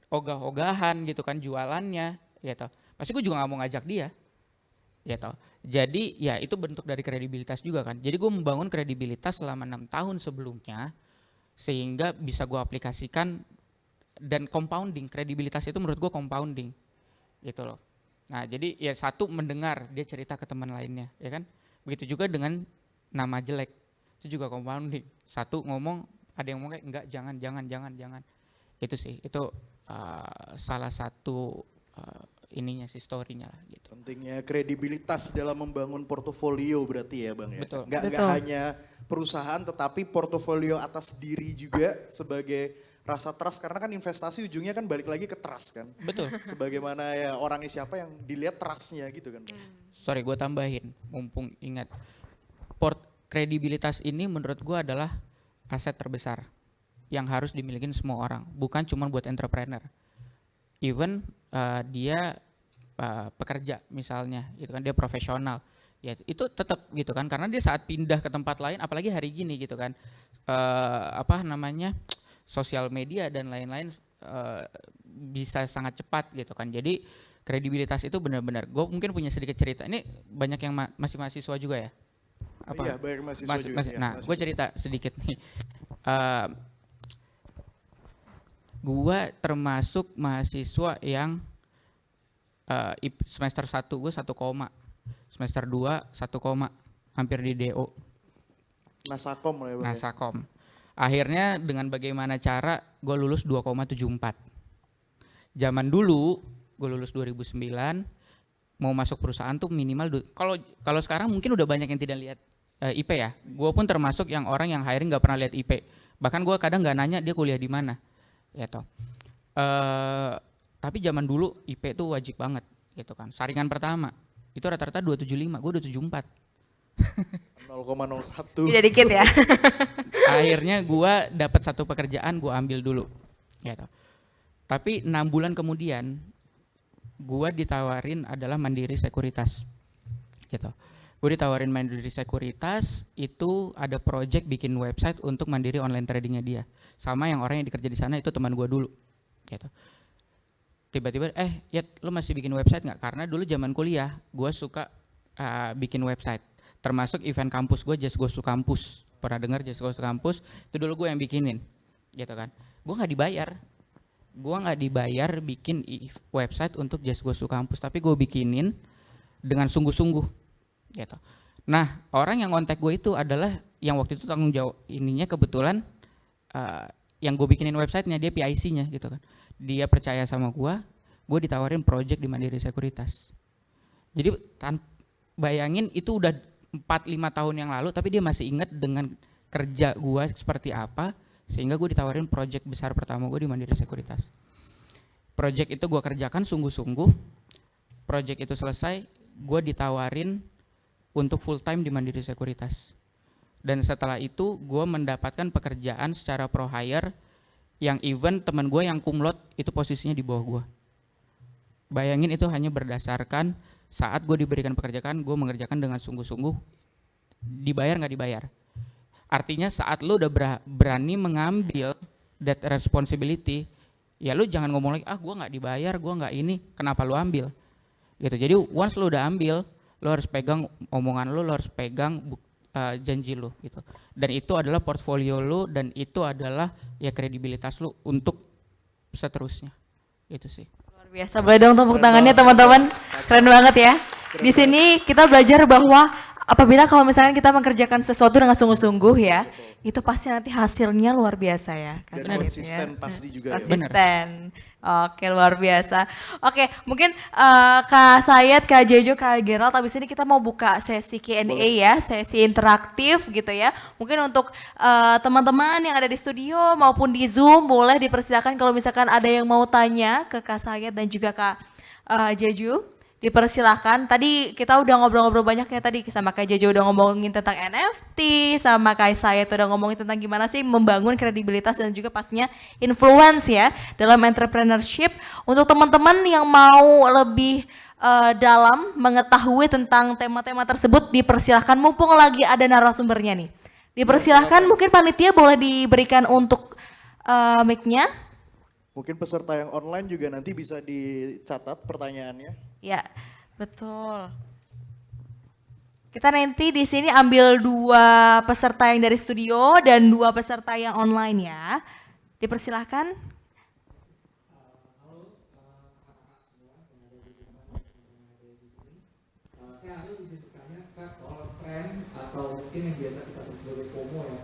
ogah-ogahan gitu kan jualannya, gitu. Pasti gue juga nggak mau ngajak dia, gitu. Jadi ya itu bentuk dari kredibilitas juga kan. Jadi gue membangun kredibilitas selama 6 tahun sebelumnya, sehingga bisa gue aplikasikan dan compounding. Kredibilitas itu menurut gue compounding, gitu loh. Nah jadi ya satu mendengar dia cerita ke teman lainnya, ya kan. Begitu juga dengan nama jelek. Itu juga compounding. Satu ngomong, ada yang ngomong kayak enggak, jangan. Itu sih, itu salah satu ininya sih, story-nya lah gitu. Pentingnya kredibilitas dalam membangun portofolio berarti ya Bang ya. Betul. Nggak hanya perusahaan tetapi portofolio atas diri juga sebagai rasa trust, karena kan investasi ujungnya kan balik lagi ke trust kan. Betul. Sebagaimana ya orangnya siapa yang dilihat trustnya gitu kan. Sorry, gue tambahin, mumpung ingat. Kredibilitas ini menurut gue adalah aset terbesar yang harus dimiliki semua orang, bukan cuma buat entrepreneur. Even dia pekerja misalnya, gitu kan, dia profesional, ya itu tetap gitu kan, karena dia saat pindah ke tempat lain, apalagi hari gini gitu kan, sosial media dan lain-lain bisa sangat cepat gitu kan. Jadi kredibilitas itu benar-benar, gue mungkin punya sedikit cerita. Ini banyak yang masih mahasiswa juga ya. apa? Iya, bayar mahasiswa juga. Iya, Nah, gue mahasiswa. cerita sedikit nih. Gue termasuk mahasiswa yang semester 1 gue 1, semester 2 1, hampir di DO. Nasakom lah ya Bang. ya? Nasakom. Akhirnya dengan bagaimana cara gue lulus 2,74. Zaman dulu gue lulus 2009, mau masuk perusahaan tuh minimal kalau sekarang mungkin udah banyak yang tidak lihat IP ya. Gue pun termasuk yang orang yang hiring nggak pernah lihat IP. Bahkan gue kadang nggak nanya dia kuliah di mana. Gitu. Tapi zaman dulu IP itu wajib banget gitu kan. Saringan pertama itu rata-rata 275, gue 274. 0,01. Tidak dikit ya. Akhirnya gue dapat satu pekerjaan, gue ambil dulu gitu. Tapi 6 bulan kemudian gue ditawarin adalah Mandiri Sekuritas gitu. Gue ditawarin Mandiri Sekuritas, itu ada project bikin website untuk Mandiri online tradingnya dia. Sama yang orang yang dikerja di sana itu teman gue dulu gitu. Tiba-tiba ya lo masih bikin website nggak? Karena dulu zaman kuliah gue suka bikin website, termasuk event kampus gue, Just Goes to Campus. Pernah dengar Just Goes to Campus? Itu dulu gue yang bikinin gitu kan. Gue nggak dibayar bikin website untuk Just Goes to Campus, tapi gue bikinin dengan sungguh-sungguh gitu. Nah, orang yang kontak gue itu adalah yang waktu itu tanggung jawab ininya kebetulan yang gue bikinin websitenya, dia PIC-nya gitu kan. Dia percaya sama gue ditawarin project di Mandiri Sekuritas. Jadi bayangin itu udah 4-5 tahun yang lalu, tapi dia masih ingat dengan kerja gue seperti apa, sehingga gue ditawarin project besar pertama gue di Mandiri Sekuritas. Project itu gue kerjakan sungguh-sungguh, project itu selesai, gue ditawarin untuk full time di Mandiri Sekuritas. Dan setelah itu gue mendapatkan pekerjaan secara pro hire yang even teman gue yang cum laude itu posisinya di bawah gue. Bayangin itu hanya berdasarkan saat gue diberikan pekerjaan, gue mengerjakan dengan sungguh-sungguh, dibayar nggak dibayar. Artinya saat lo udah berani mengambil that responsibility, ya lo jangan ngomong lagi, gue nggak dibayar, gue nggak ini, kenapa lo ambil? Gitu. Jadi once lo udah ambil, lo harus pegang omongan lo harus pegang janji lo gitu. Dan itu adalah portfolio lo, dan itu adalah ya kredibilitas lo untuk seterusnya. Itu sih. Luar biasa, boleh dong tepuk tangannya teman-teman. Keren banget ya. Di sini kita belajar bahwa apabila kalau misalkan kita mengerjakan sesuatu dengan sungguh-sungguh ya, itu pasti nanti hasilnya luar biasa ya. Dan Benar gitu konsisten pasti juga ya. konsisten. Oke, luar biasa. Oke, mungkin Kak Sayed, Kak Jejo, Kak Gerald, habis ini kita mau buka sesi Q&A ya, sesi interaktif gitu ya. Mungkin untuk teman-teman yang ada di studio maupun di Zoom, boleh dipersilakan kalau misalkan ada yang mau tanya ke Kak Sayed dan juga Kak Jejo. Dipersilahkan. Tadi kita udah ngobrol-ngobrol banyak ya tadi sama Kak Jejo udah ngomongin tentang NFT, sama Kak Sayed udah ngomongin tentang gimana sih membangun kredibilitas dan juga pastinya influence ya dalam entrepreneurship. Untuk teman-teman yang mau lebih dalam mengetahui tentang tema-tema tersebut, dipersilahkan mumpung lagi ada narasumbernya nih. Dipersilahkan, mungkin panitia boleh diberikan untuk mic-nya. Mungkin peserta yang online juga nanti bisa dicatat pertanyaannya. Ya, betul. Kita nanti di sini ambil 2 peserta yang dari studio dan 2 peserta yang online ya. Dipersilahkan. Saya ada bisa bertanya Kak soal tren atau mungkin yang biasa kita sebut sebagai FOMO ya.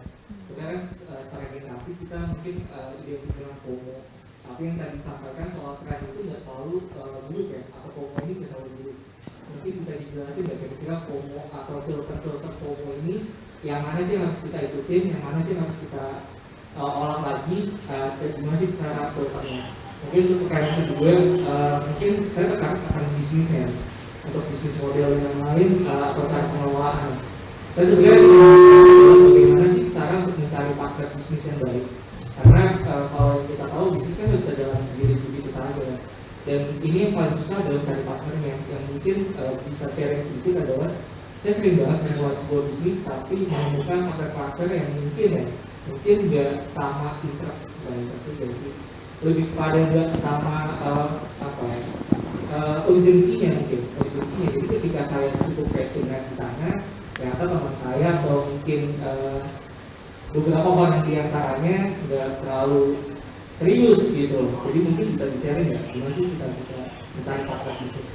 Sekarang secara generasi kita mungkin identik dengan FOMO. Tapi yang tadi disampaikan soal tren itu nggak selalu buruk ya, atau FOMO ini nggak selalu buruk. Mungkin bisa dijelasin nggak kira-kira FOMO atau filter-filter FOMO ini yang mana sih yang harus kita ikutin, yang mana sih yang harus kita olah lagi, dan gimana sih cara filternya. Mungkin untuk pertanyaan kedua, mungkin saya akan bisnisnya, untuk bisnis model yang lain atau cara pengelolaan. Saya sebenarnya bagaimana sih cara untuk mencari partner bisnis yang baik. Karena kalau kita tahu bisnis kan bisa jalan sendiri begitu saja. Dan ini yang paling susah adalah cari partnernya. Yang mungkin bisa sharing sedikit adalah saya sering banget membuat sebuah bisnis tapi menemukan partner yang mungkin nggak sama interest, lebih pada nggak sama urgensinya mungkin. Jadi ketika saya cukup passionate di sana, ternyata teman saya atau mungkin beberapa orang di antaranya nggak terlalu serius gitu. Jadi mungkin bisa di-sharing nggak gimana sih kita bisa mencari partner bisnis?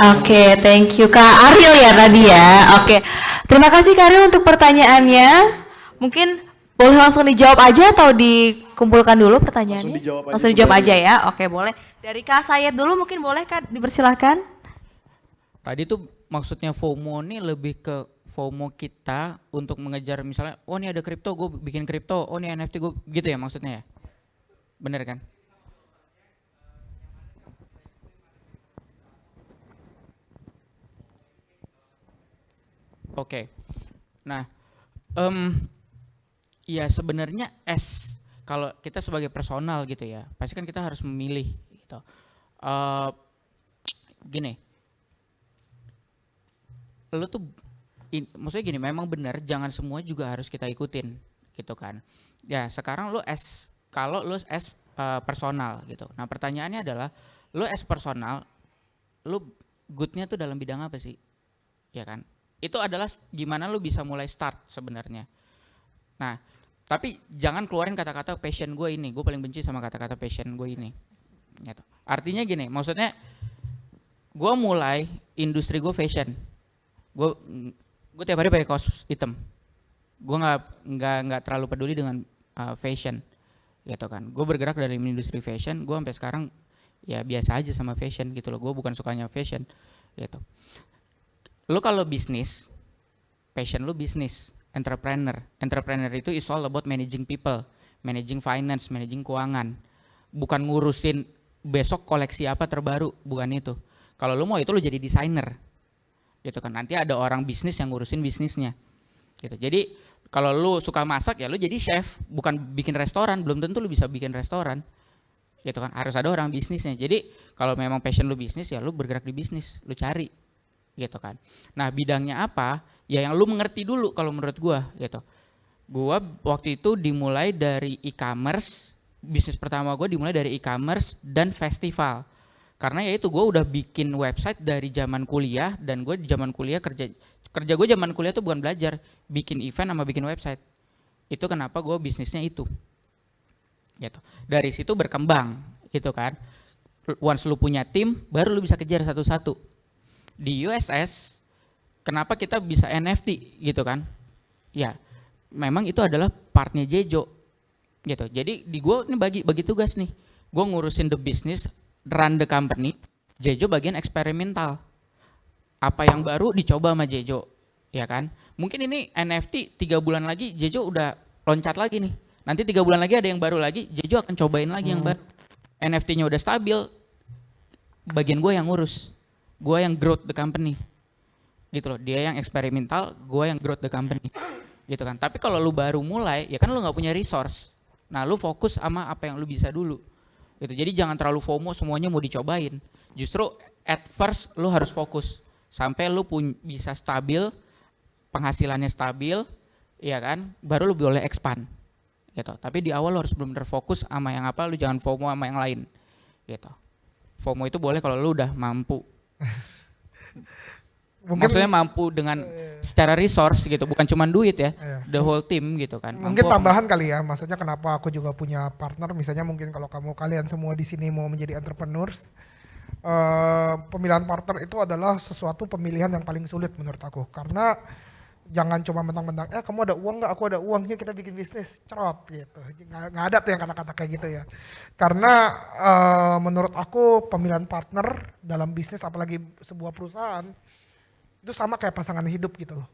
Oke, thank you Kak Ariel ya tadi ya. Oke, terima kasih Kak Ariel untuk pertanyaannya. Mungkin boleh langsung dijawab aja atau dikumpulkan dulu pertanyaannya? Langsung dijawab aja aja ya. Oke, boleh. Dari Kak Sayed dulu mungkin boleh Kak dipersilahkan. Tadi tuh maksudnya FOMO nih lebih ke FOMO kita untuk mengejar misalnya, oh ini ada kripto, gue bikin kripto, oh ini NFT gue, gitu ya maksudnya ya? Bener kan? Oke, nah, ya sebenarnya kalau kita sebagai personal gitu ya, pasti kan kita harus memilih gitu. Gini, lo tuh, maksudnya gini, memang benar jangan semua juga harus kita ikutin gitu kan. Ya sekarang kalau lo personal gitu. Nah pertanyaannya adalah, lo personal, lo goodnya tuh dalam bidang apa sih? Ya kan? Itu adalah gimana lo bisa mulai start sebenarnya. Nah, tapi jangan keluarin kata-kata passion gue ini. Gue paling benci sama kata-kata passion gue ini. Gitu. Artinya gini, maksudnya gue mulai industri gue fashion. Gue tiap hari pakai kaos hitam. Gue nggak terlalu peduli dengan fashion, gitu kan. Gue bergerak dari industri fashion. Gue sampai sekarang ya biasa aja sama fashion gitu loh. Gue bukan sukanya fashion, gitu. Lo kalau bisnis, passion lo bisnis, entrepreneur. Entrepreneur itu is all about managing people, managing finance, managing keuangan. Bukan ngurusin besok koleksi apa terbaru, bukan itu. Kalau lo mau itu lo jadi desainer, gitu kan. Nanti ada orang bisnis yang ngurusin bisnisnya, gitu. Jadi kalau lo suka masak ya lo jadi chef, bukan bikin restoran. Belum tentu lo bisa bikin restoran, gitu kan. Harus ada orang bisnisnya. Jadi kalau memang passion lo bisnis ya lo bergerak di bisnis, lo cari, gitu kan. Nah bidangnya apa? Ya yang lu mengerti dulu kalau menurut gua gitu. Gua waktu itu dimulai dari e-commerce, bisnis pertama gua dimulai dari e-commerce dan festival. Karena ya itu gua udah bikin website dari zaman kuliah, dan gua di zaman kuliah kerja gua zaman kuliah tuh bukan belajar, bikin event sama bikin website. Itu kenapa gua bisnisnya itu. Gitu. Dari situ berkembang gitu kan. Once lu punya tim, baru lu bisa kejar satu-satu. Di USS, kenapa kita bisa NFT gitu kan? Ya, memang itu adalah partnya Jejo, gitu. Jadi di gue ini bagi tugas nih, gue ngurusin the business, run the company, Jejo bagian eksperimental. Apa yang baru dicoba sama Jejo, ya kan? Mungkin ini NFT 3 bulan lagi Jejo udah loncat lagi nih. Nanti 3 bulan lagi ada yang baru lagi, Jejo akan cobain lagi yang baru. NFT-nya udah stabil, bagian gue yang ngurus. Gue yang growth the company, gitu loh. Dia yang eksperimental, gue yang growth the company, gitu kan. Tapi kalau lu baru mulai, ya kan lu nggak punya resource. Nah lu fokus sama apa yang lu bisa dulu, gitu. Jadi jangan terlalu FOMO semuanya mau dicobain. Justru at first lu harus fokus sampai lu bisa stabil, penghasilannya stabil, ya kan. Baru lu boleh expand, gitu. Tapi di awal lu harus benar-benar fokus sama yang apa. Lu jangan FOMO sama yang lain, gitu. FOMO itu boleh kalau lu udah mampu. Mungkin, maksudnya mampu dengan secara resource gitu, bukan cuma duit ya, the whole team gitu kan. Mungkin tambahan kali ya, maksudnya kenapa aku juga punya partner, misalnya mungkin kalau kalian semua di sini mau menjadi entrepreneurs, pemilihan partner itu adalah sesuatu pemilihan yang paling sulit menurut aku, karena jangan cuma mentang-mentang, kamu ada uang nggak, aku ada uangnya, kita bikin bisnis, cerot gitu. Nggak ada tuh yang kata-kata kayak gitu ya. Karena menurut aku pemilihan partner dalam bisnis, apalagi sebuah perusahaan, itu sama kayak pasangan hidup gitu loh.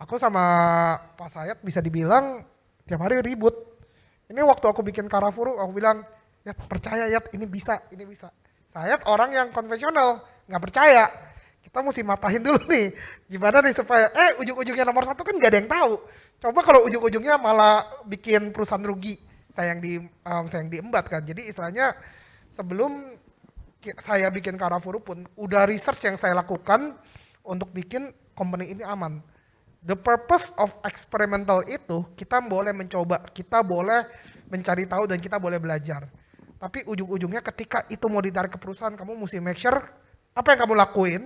Aku sama Pak Sayat bisa dibilang tiap hari ribut. Ini waktu aku bikin Karafuru, aku bilang, ya percaya ya ini bisa, ini bisa. Sayat orang yang konvensional, nggak percaya. Kita mesti matahin dulu nih, gimana nih supaya, ujung-ujungnya nomor 1 kan gak ada yang tahu. Coba kalau ujung-ujungnya malah bikin perusahaan rugi, saya yang diembat kan. Jadi istilahnya sebelum saya bikin Karafuru pun, udah research yang saya lakukan untuk bikin company ini aman. The purpose of experimental itu, kita boleh mencoba, kita boleh mencari tahu, dan kita boleh belajar. Tapi ujung-ujungnya ketika itu mau ditarik ke perusahaan, kamu mesti make sure apa yang kamu lakuin,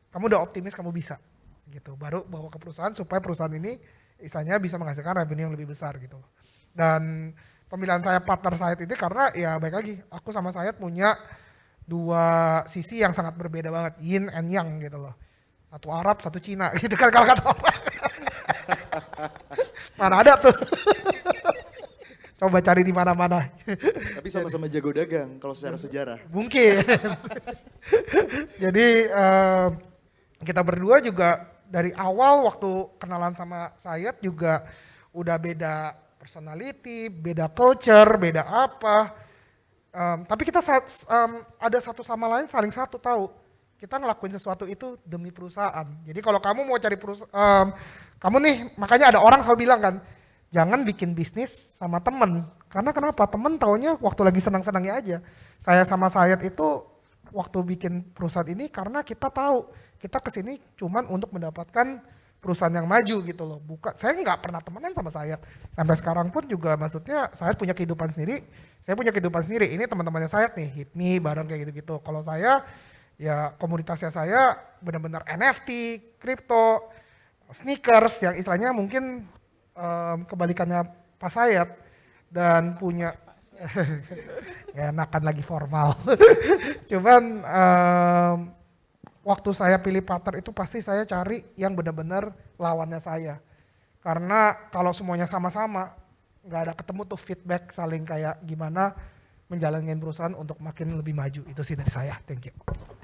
kamu udah optimis kamu bisa, gitu. Baru bawa ke perusahaan supaya perusahaan ini istilahnya bisa menghasilkan revenue yang lebih besar gitu. Dan pemilihan saya partner Sayed ini karena ya baik lagi, aku sama Sayed punya dua sisi yang sangat berbeda banget, yin and yang gitu loh. Satu Arab, satu Cina gitu kan kalau kata orang. Mana ada tuh. Coba cari di mana-mana. Tapi sama-sama jago dagang kalau secara sejarah. Mungkin. Jadi kita berdua juga dari awal waktu kenalan sama Sayed juga udah beda personality, beda culture, beda apa. Tapi kita ada satu sama lain saling satu tahu. Kita ngelakuin sesuatu itu demi perusahaan. Jadi kalau kamu mau cari perusahaan, kamu nih makanya ada orang selalu bilang kan, jangan bikin bisnis sama temen. Karena kenapa? Temen taunya waktu lagi senang-senangnya aja. Saya sama Sayed itu waktu bikin perusahaan ini karena kita tahu kita kesini cuman untuk mendapatkan perusahaan yang maju gitu loh. Bukan, saya nggak pernah temenan sama Sayed. Sampai sekarang pun juga maksudnya Sayed punya kehidupan sendiri, saya punya kehidupan sendiri. Ini teman-temannya Sayed nih, HIPMI, bareng kayak gitu-gitu. Kalau saya, ya komunitasnya saya benar-benar NFT, kripto, sneakers yang istilahnya mungkin kebalikannya Pak Sayed dan punya nggak enakan lagi formal. Cuman waktu saya pilih partner itu pasti saya cari yang benar-benar lawannya saya. Karena kalau semuanya sama-sama, nggak ada ketemu tuh feedback saling kayak gimana menjalankan perusahaan untuk makin lebih maju. Itu sih dari saya, thank you.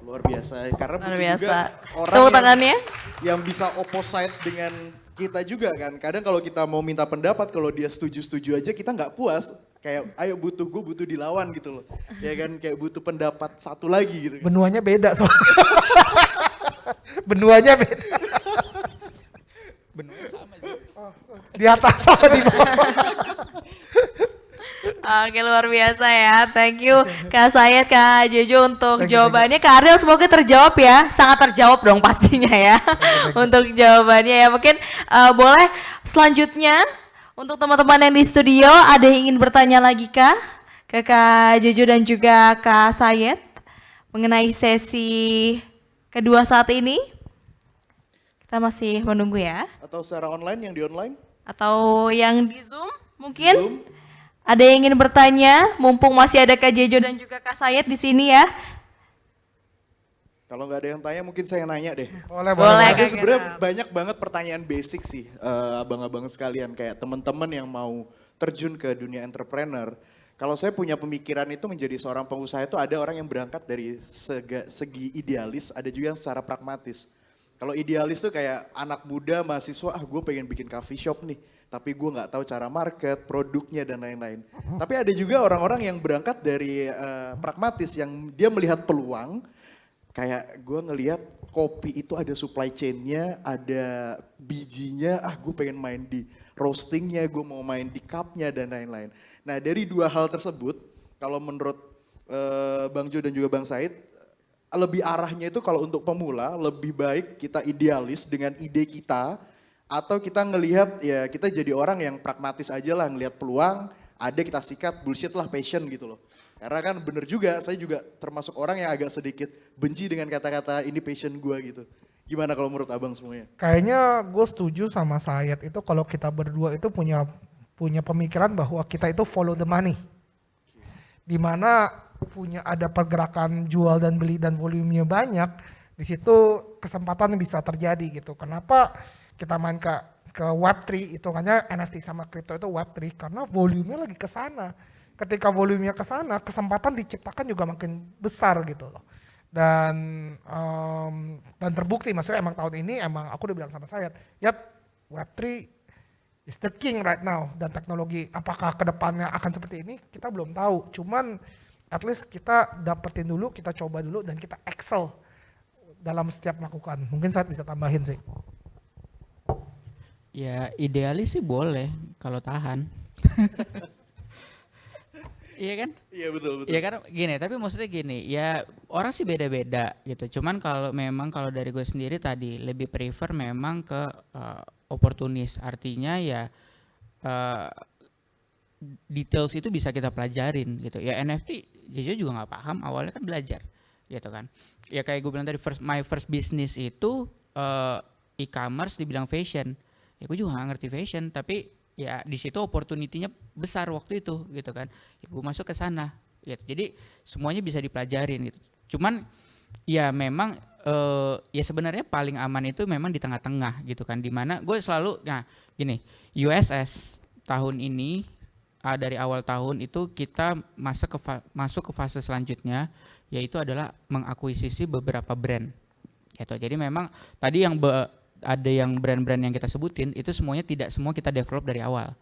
Luar biasa, karena Luar butuh biasa. juga orang Tepuk tangannya. yang bisa opposite dengan kita juga kan. Kadang kalau kita mau minta pendapat, kalau dia setuju-setuju aja kita nggak puas. Kayak ayo gue butuh dilawan gitu loh. Ya kan kayak butuh pendapat satu lagi gitu. Benuanya beda soalnya. Benuanya beda. Benar sama juga. Di atas sama di bawah. Oke, luar biasa ya. Thank you Kak Sayed, Kak Jojo untuk Thank you, jawabannya. Kak Ariel semoga terjawab ya. Sangat terjawab dong pastinya ya. Untuk jawabannya ya. Mungkin boleh selanjutnya untuk teman-teman yang di studio ada yang ingin bertanya lagi Kak? Ke Kak Jojo dan juga Kak Sayed mengenai sesi kedua saat ini. Kita masih menunggu ya. Atau secara online yang di online? Atau yang di Zoom mungkin? Zoom. Ada yang ingin bertanya, mumpung masih ada Kak Jejo dan juga Kak Sayed di sini ya. Kalau nggak ada yang tanya mungkin saya nanya deh. Boleh, Boleh, Ada Kak sebenarnya Gerald. banyak banget pertanyaan basic sih abang-abang sekalian kayak teman-teman yang mau terjun ke dunia entrepreneur. Kalau saya punya pemikiran itu menjadi seorang pengusaha itu ada orang yang berangkat dari segi idealis, ada juga yang secara pragmatis. Kalau idealis tuh kayak anak muda mahasiswa, gue pengen bikin coffee shop nih, tapi gue nggak tahu cara market, produknya dan lain-lain. Tapi ada juga orang-orang yang berangkat dari pragmatis yang dia melihat peluang. Kayak gue ngelihat kopi itu ada supply chain-nya, ada bijinya, gue pengen main di roastingnya, gue mau main di cup-nya dan lain-lain. Nah dari dua hal tersebut, kalau menurut Bang Jo dan juga Bang Said, lebih arahnya itu kalau untuk pemula, lebih baik kita idealis dengan ide kita, atau kita ngelihat ya kita jadi orang yang pragmatis aja lah, ngelihat peluang, ada kita sikat, bullshit lah, passion gitu loh. Karena kan bener juga, saya juga termasuk orang yang agak sedikit benci dengan kata-kata ini passion gue gitu. Gimana kalau menurut abang semuanya? Kayaknya gue setuju sama Sayed itu kalau kita berdua itu punya pemikiran bahwa kita itu follow the money. Dimana punya ada pergerakan jual dan beli dan volumenya banyak, di situ kesempatan bisa terjadi gitu. Kenapa kita main ke Web3, hitungannya NFT sama kripto itu Web3 karena volumenya lagi ke sana. Ketika volumenya ke sana, kesempatan diciptakan juga makin besar gitu loh. Dan terbukti, maksudnya emang tahun ini emang aku udah bilang sama Sayed, Web3 is the king right now. Dan teknologi apakah kedepannya akan seperti ini, kita belum tahu. Cuman at least kita dapetin dulu, kita coba dulu, dan kita excel dalam setiap melakukan. Mungkin Sayed bisa tambahin sih. Ya idealis sih boleh kalau tahan. Iya kan? Iya betul. Ya karena gini, tapi maksudnya gini, ya orang sih beda-beda gitu. Cuman kalau dari gue sendiri tadi lebih prefer memang ke oportunis. Artinya ya details itu bisa kita pelajarin gitu. Ya NFT Jojo juga nggak paham, awalnya kan belajar gitu kan. Ya kayak gue bilang tadi, my first business itu e-commerce di bidang fashion. Ya gue juga gak ngerti fashion, tapi ya di situ opportunity-nya besar waktu itu gitu kan. Ya, gue masuk ke sana. Ya, jadi semuanya bisa dipelajarin gitu. Cuman ya memang ya sebenarnya paling aman itu memang di tengah-tengah gitu kan. Dimana gue selalu, nah gini, USS tahun ini dari awal tahun itu kita masuk ke fase selanjutnya, yaitu adalah mengakuisisi beberapa brand. Gitu. Jadi memang tadi yang ada yang brand-brand yang kita sebutin itu semuanya tidak semua kita develop dari awal.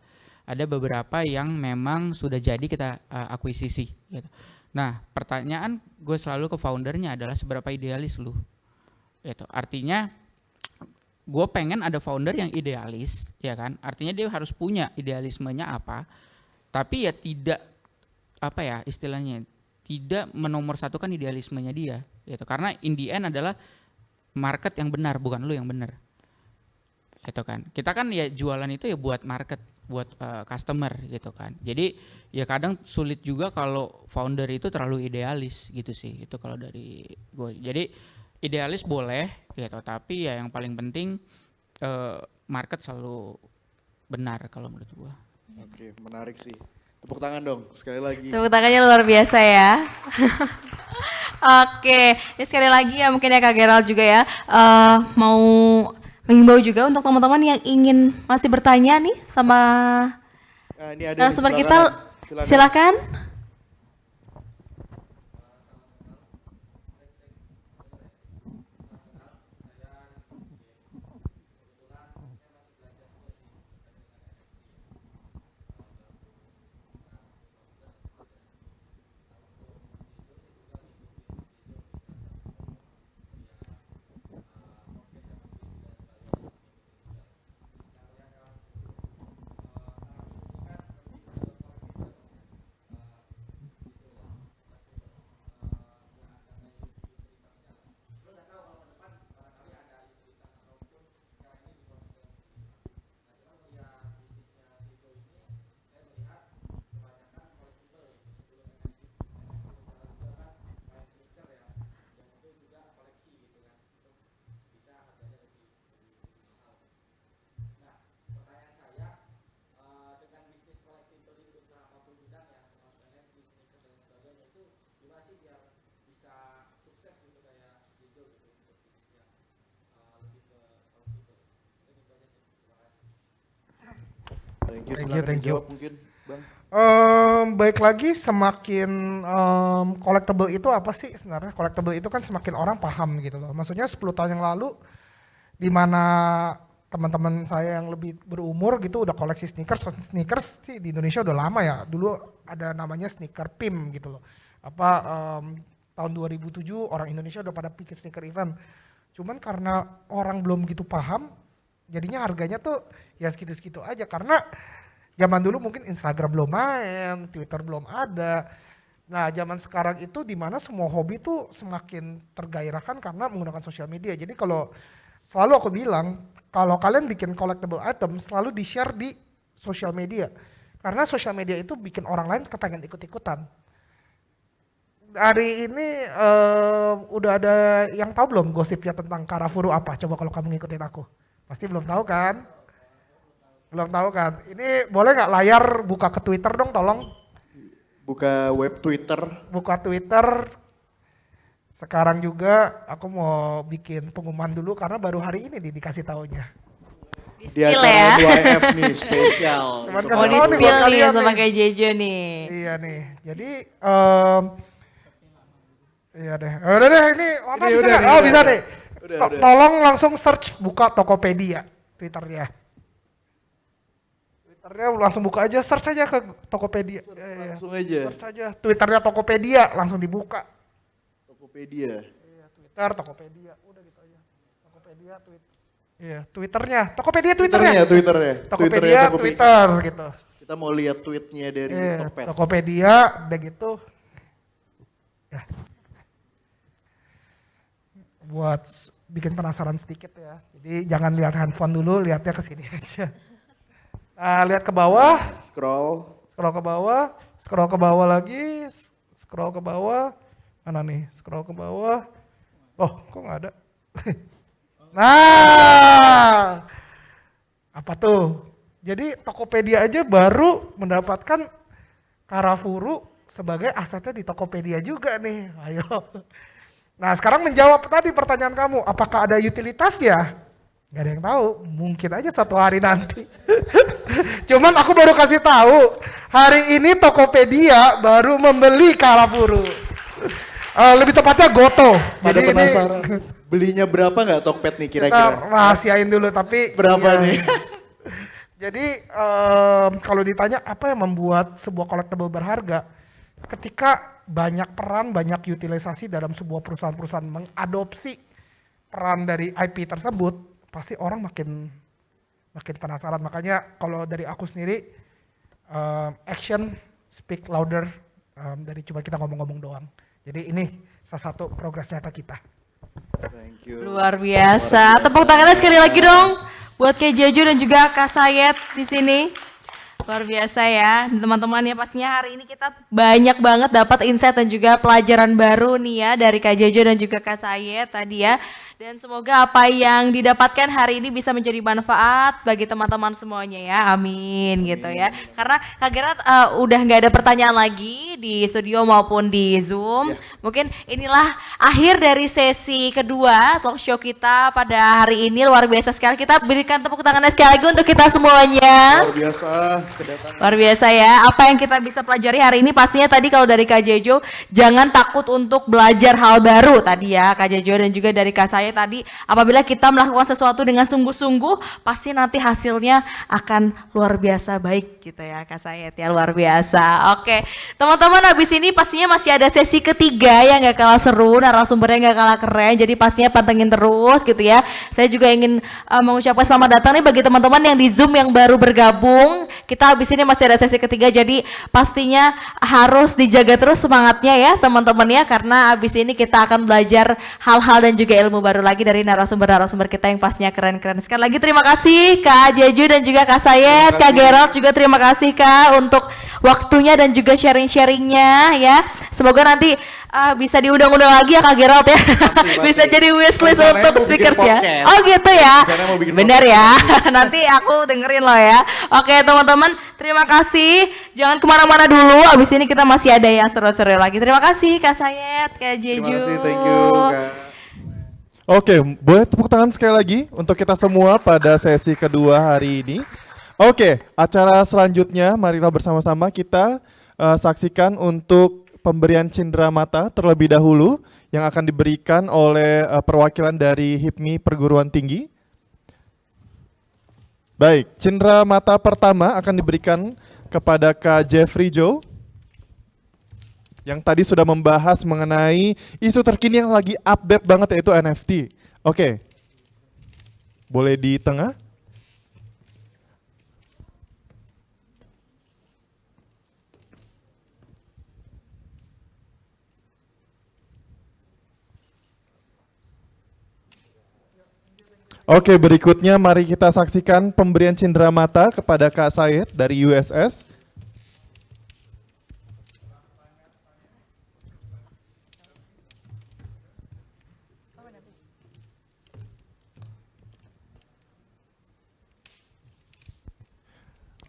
Ada beberapa yang memang sudah jadi kita akuisisi. Gitu. Nah pertanyaan gue selalu ke foundernya adalah seberapa idealis lu. Gitu. Artinya gue pengen ada founder yang idealis, ya kan? Artinya dia harus punya idealismenya apa, tapi ya tidak apa ya istilahnya tidak menomorsatukan idealismenya dia. Gitu. Karena in the end adalah market yang benar, bukan lu yang benar. Gitu kan. Kita kan ya jualan itu ya buat market, buat customer gitu kan. Jadi ya kadang sulit juga kalau founder itu terlalu idealis gitu sih. Itu kalau dari gue. Jadi idealis boleh gitu, tapi ya yang paling penting market selalu benar kalau menurut gue. Oke, menarik sih. Tepuk tangan dong sekali lagi. Tepuk tangannya luar biasa ya. Oke, ini sekali lagi ya mungkin ya Kak Gerald juga ya mau mengimbau juga untuk teman-teman yang ingin masih bertanya nih sama Ini ada narasumber di kita, sebelah kanan. silakan. Thank you, Thank silakan you. dijawab mungkin, Bang. Baik lagi, semakin collectible itu apa sih sebenarnya? Collectible itu kan semakin orang paham gitu loh. Maksudnya 10 tahun yang lalu di mana teman-teman saya yang lebih berumur gitu udah koleksi sneakers. Sneakers sih di Indonesia udah lama ya. Dulu ada namanya sneaker PIM gitu loh. Tahun 2007 orang Indonesia udah pada bikin sneaker event. Cuman karena orang belum gitu paham, jadinya harganya tuh ya segitu-segitu aja karena zaman dulu mungkin Instagram belum main, Twitter belum ada. Nah, zaman sekarang itu di mana semua hobi tuh semakin tergairahkan karena menggunakan sosial media. Jadi kalau selalu aku bilang, kalau kalian bikin collectible item selalu di-share di sosial media. Karena sosial media itu bikin orang lain kepengen ikut-ikutan. Hari ini udah ada yang tahu belum gosipnya tentang Karafuru apa? Coba kalau kamu ngikutin aku. Pasti belum tahu kan? Belum tahu kan? Ini boleh nggak layar buka ke Twitter dong tolong? Buka web Twitter. Buka Twitter. Sekarang juga aku mau bikin pengumuman dulu karena baru hari ini dikasih taunya. Di acara 2F nih spesial. Cuman Untuk kasih Mau tahu nih di-spill buat nih kalian sama nih. kayak Jejo nih. Iya nih. Jadi iya deh. Udah deh ini apa Ini bisa udah nggak? nih, Oh udah, bisa udah. deh. Udah. Tolong langsung search buka Tokopedia Twitternya. Twitternya langsung buka aja, search aja ke Tokopedia. Langsung aja. Search aja Twitternya Tokopedia langsung dibuka. Tokopedia. Iya, Twitter Tokopedia, udah gitu aja. Tokopedia Twitter. Iya, Twitternya. Tokopedia Twitternya. Twitternya. Tokopedia Twitter gitu. Kita mau lihat tweetnya dari Iya, Tokped. Tokopedia udah gitu. Ya. Buat bikin penasaran sedikit ya. Jadi jangan lihat handphone dulu, lihatnya ke sini aja. Nah, lihat ke bawah, Scroll. scroll ke bawah, scroll ke bawah lagi, scroll ke bawah. Mana nih? Scroll ke bawah. Oh, kok nggak ada? Nah, Apa tuh? Jadi Tokopedia aja baru mendapatkan Karafuru sebagai asetnya di Tokopedia juga nih. Ayo. Nah sekarang menjawab tadi pertanyaan kamu, apakah ada utilitas ya? Gak ada yang tahu, mungkin aja suatu hari nanti. Cuman aku baru kasih tahu, hari ini Tokopedia baru membeli Karafuru. Lebih tepatnya Goto. Pada Jadi penasaran. ini Belinya berapa nggak Tokped nih kita kira-kira? rahasiain dulu tapi Berapa iya. nih? Jadi kalau ditanya apa yang membuat sebuah collectible berharga, ketika banyak peran, banyak utilisasi dalam sebuah perusahaan-perusahaan mengadopsi peran dari IP tersebut, pasti orang makin penasaran. Makanya kalau dari aku sendiri, action speak louder dari cuma kita ngomong-ngomong doang. Jadi ini salah satu progres nyata kita. Thank you. Luar biasa. Tepuk tangannya sekali lagi dong buat Kak Jeju dan juga Kak Sayed di sini. Luar biasa ya teman-teman ya, pastinya hari ini kita banyak banget dapat insight dan juga pelajaran baru nih ya dari Kak Jeju dan juga Kak Sayed tadi ya. Dan semoga apa yang didapatkan hari ini bisa menjadi manfaat bagi teman-teman semuanya ya, amin gitu ya. Karena Kak Gerald udah nggak ada pertanyaan lagi di studio maupun di Zoom. Mungkin inilah akhir dari sesi kedua talk show kita pada hari ini, luar biasa sekali. Kita berikan tepuk tangan sekali lagi untuk kita semuanya. Luar biasa kedatangan. Luar biasa ya, apa yang kita bisa pelajari hari ini pastinya tadi kalau dari Kak Jejo, jangan takut untuk belajar hal baru tadi ya Kak Jejo dan juga dari Kak saya tadi, apabila kita melakukan sesuatu dengan sungguh-sungguh, pasti nanti hasilnya akan luar biasa baik gitu ya Kak Sayed ya, luar biasa. Oke, teman-teman habis ini pastinya masih ada sesi ketiga yang gak kalah seru, narasumbernya gak kalah keren, jadi pastinya pantengin terus gitu ya. Saya juga ingin mengucapkan selamat datang nih bagi teman-teman yang di Zoom yang baru bergabung. Kita habis ini masih ada sesi ketiga, jadi pastinya harus dijaga terus semangatnya ya teman-teman ya, karena habis ini kita akan belajar hal-hal dan juga ilmu baru lagi dari narasumber-narasumber kita yang pastinya keren-keren. Sekali lagi terima kasih Kak Jeju dan juga Kak Sayed, Kak Gerald juga terima kasih Kak untuk waktunya dan juga sharing-sharingnya ya. Semoga nanti bisa diundang-undang lagi ya Kak Gerald ya. Bisa jadi wishlist Rencananya untuk mau bikin speakers ya. podcast. Oh gitu ya. Rencananya mau bikin Benar ya. Nanti aku dengerin loh ya. Oke teman-teman, terima kasih. Jangan kemana-mana dulu. Abis ini kita masih ada yang seru-seru lagi. Terima kasih Kak Sayed, Kak Jeju. Terima kasih, thank you Kak. Oke, boleh tepuk tangan sekali lagi untuk kita semua pada sesi kedua hari ini. Oke, acara selanjutnya marilah bersama-sama kita saksikan untuk pemberian cindera mata terlebih dahulu yang akan diberikan oleh perwakilan dari HIPMI Perguruan Tinggi. Baik, cindera mata pertama akan diberikan kepada Kak Jeffrey Joe yang tadi sudah membahas mengenai isu terkini yang lagi update banget yaitu NFT. Oke, boleh di tengah? Oke, berikutnya mari kita saksikan pemberian cindera mata kepada Kak Sayed dari USS.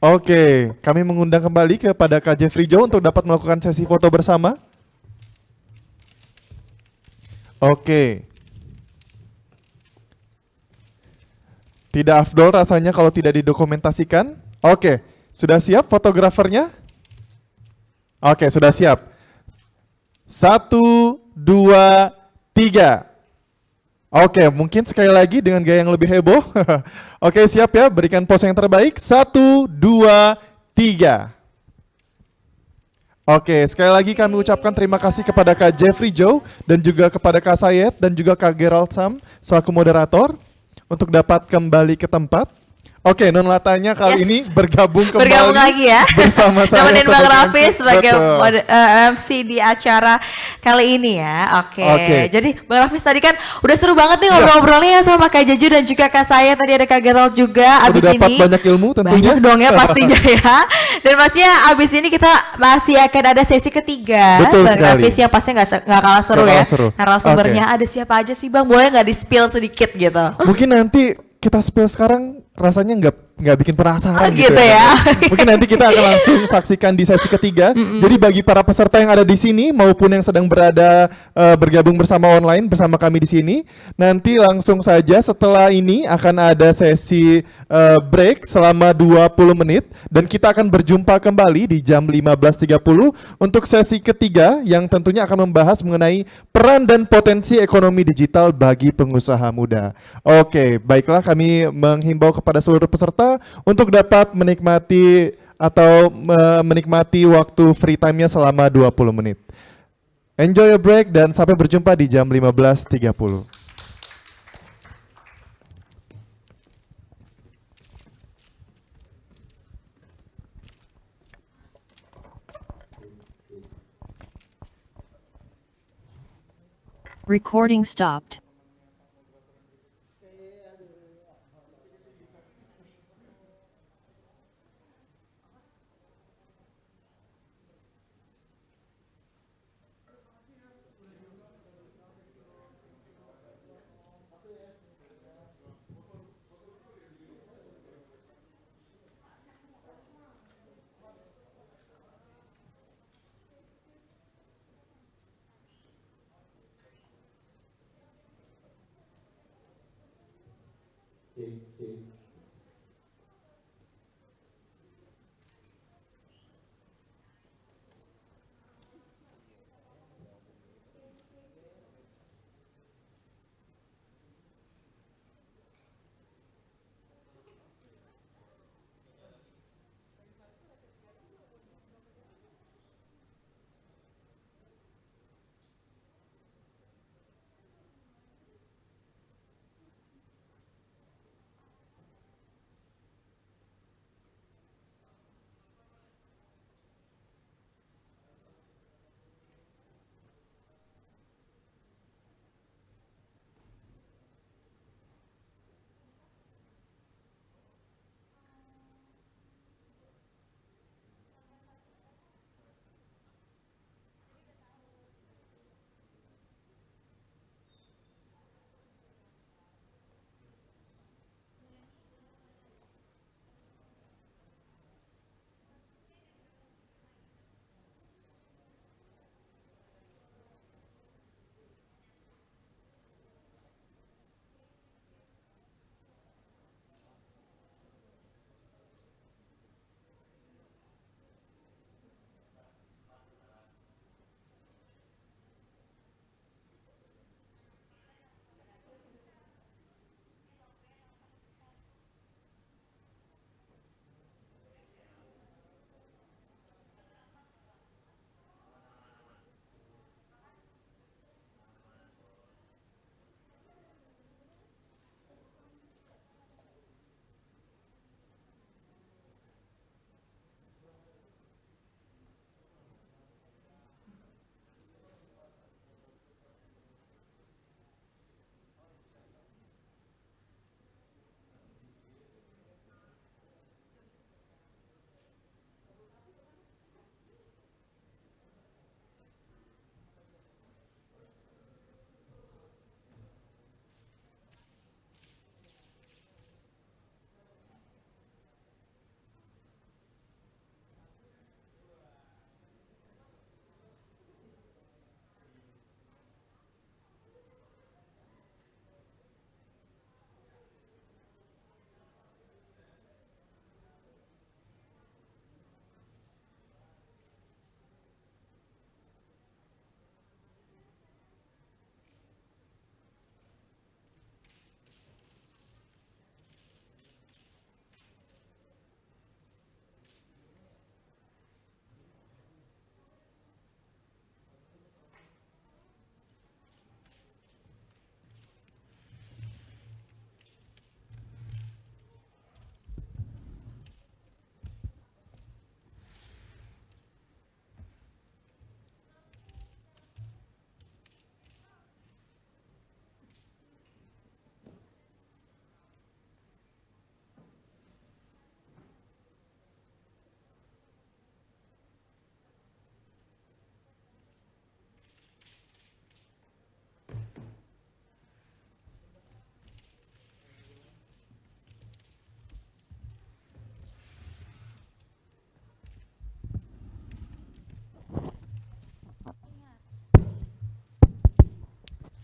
Oke, kami mengundang kembali kepada Kak Jeffrey Joe untuk dapat melakukan sesi foto bersama. Oke. Tidak afdol rasanya kalau tidak didokumentasikan. Oke, sudah siap fotografernya? Oke, sudah siap. 1, 2, 3. Oke, mungkin sekali lagi dengan gaya yang lebih heboh. Oke, siap ya, berikan pose yang terbaik. 1, 2, 3. Oke, sekali lagi kami ucapkan terima kasih kepada Kak Jeffrey Joe dan juga kepada Kak Sayed dan juga Kak Gerald Sam selaku moderator untuk dapat kembali ke tempat. Oke, Non Latanya kali Yes. ini bergabung kembali Bergabung lagi ya. bersama saya Nemenin Bang sebagai Raffi MC. sebagai Betul. MC di acara kali ini ya. Oke. Oke. Jadi Bang Raffi tadi kan udah seru banget nih ngobrol-ngobrolnya sama Kak Jeju dan juga Kak saya. Tadi ada Kak Gerald juga. Abis Udah dapat ini banyak ilmu tentunya. banyak dong ya pastinya ya. Dan pastinya abis ini kita masih akan ada sesi ketiga. Betul Bang sekali. Raffi yang pastinya nggak kalah seru Nggak ya. kalah seru. Narasumbernya ada siapa aja sih Bang? Boleh nggak di spill sedikit gitu? Mungkin nanti kita spill sekarang rasanya nggak bikin penasaran Oh, gitu ya. ya. Mungkin nanti kita akan langsung saksikan di sesi ketiga. Jadi bagi para peserta yang ada di sini maupun yang sedang bergabung bersama online bersama kami di sini, nanti langsung saja setelah ini akan ada sesi break selama 20 menit dan kita akan berjumpa kembali di jam 15.30 untuk sesi ketiga yang tentunya akan membahas mengenai peran dan potensi ekonomi digital bagi pengusaha muda. Oke, baiklah kami menghimbau kepada seluruh peserta untuk dapat menikmati atau menikmati waktu free time-nya selama 20 menit. Enjoy your break dan sampai berjumpa di jam 15.30. Recording stopped.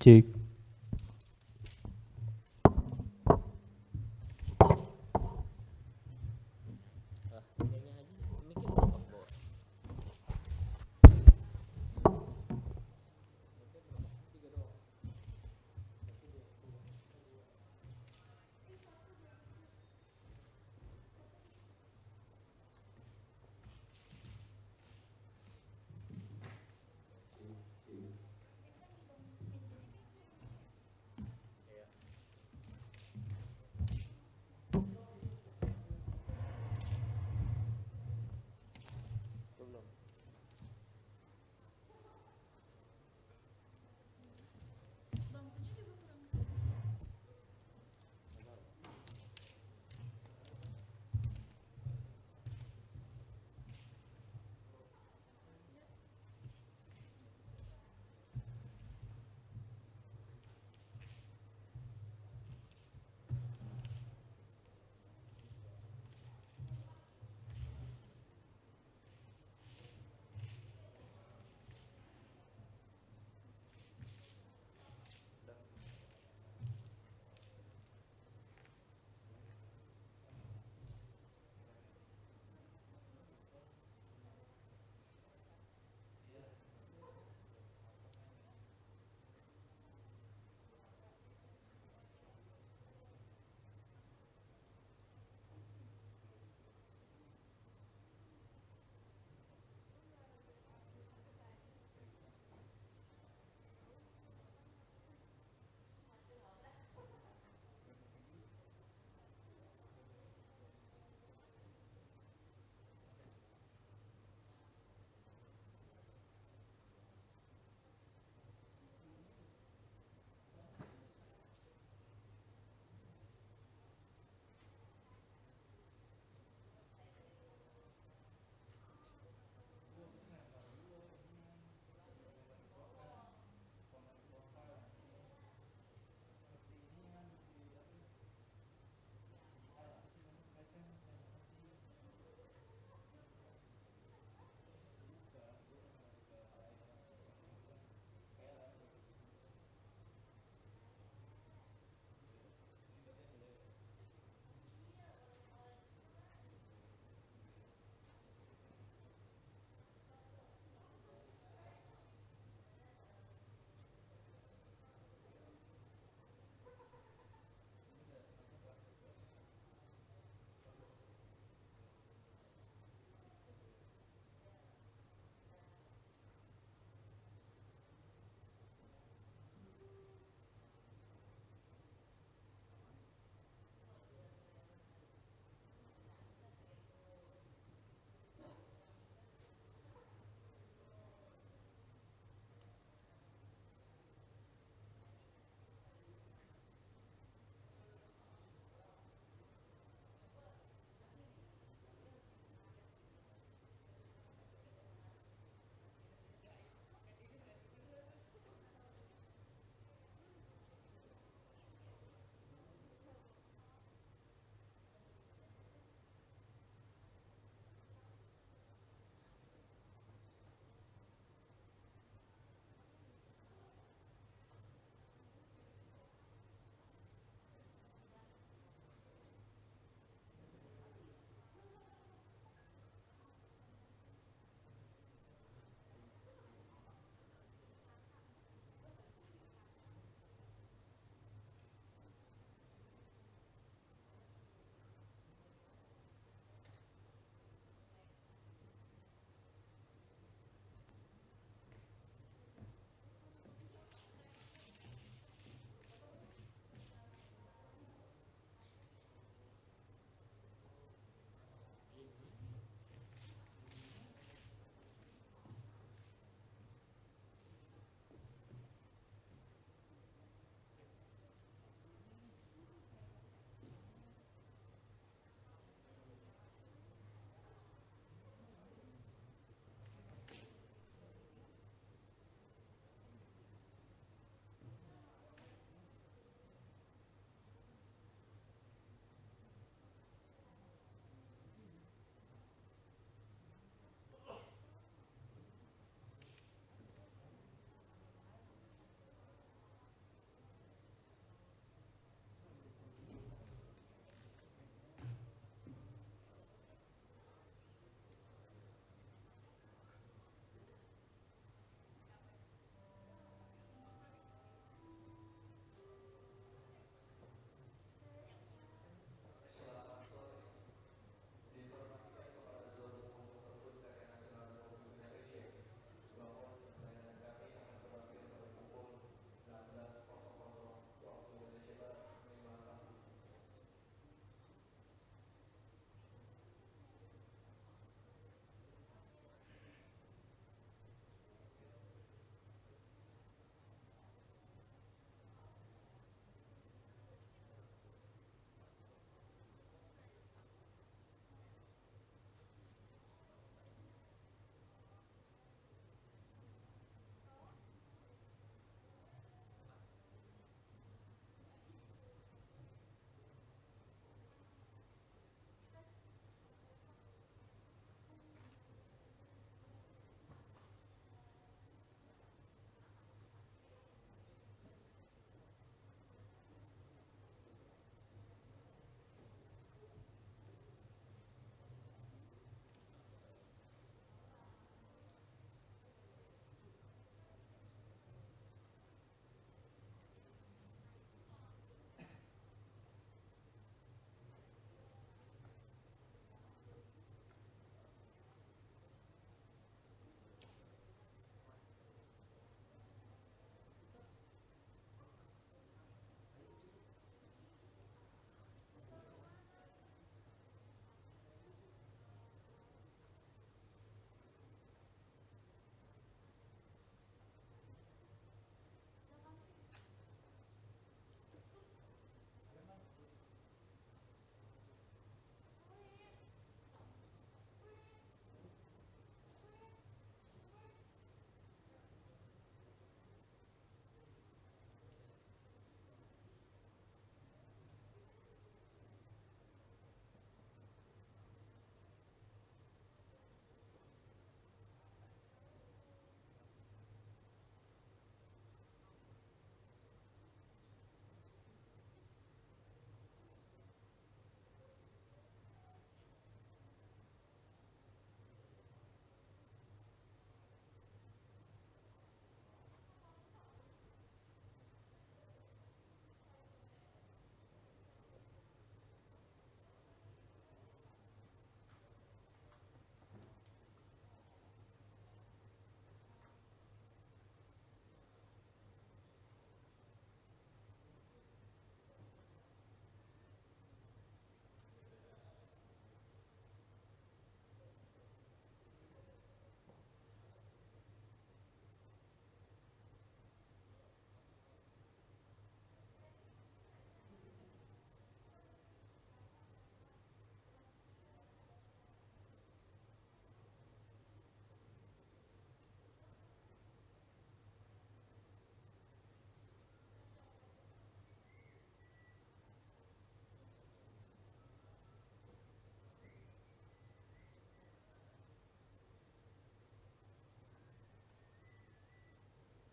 Cek.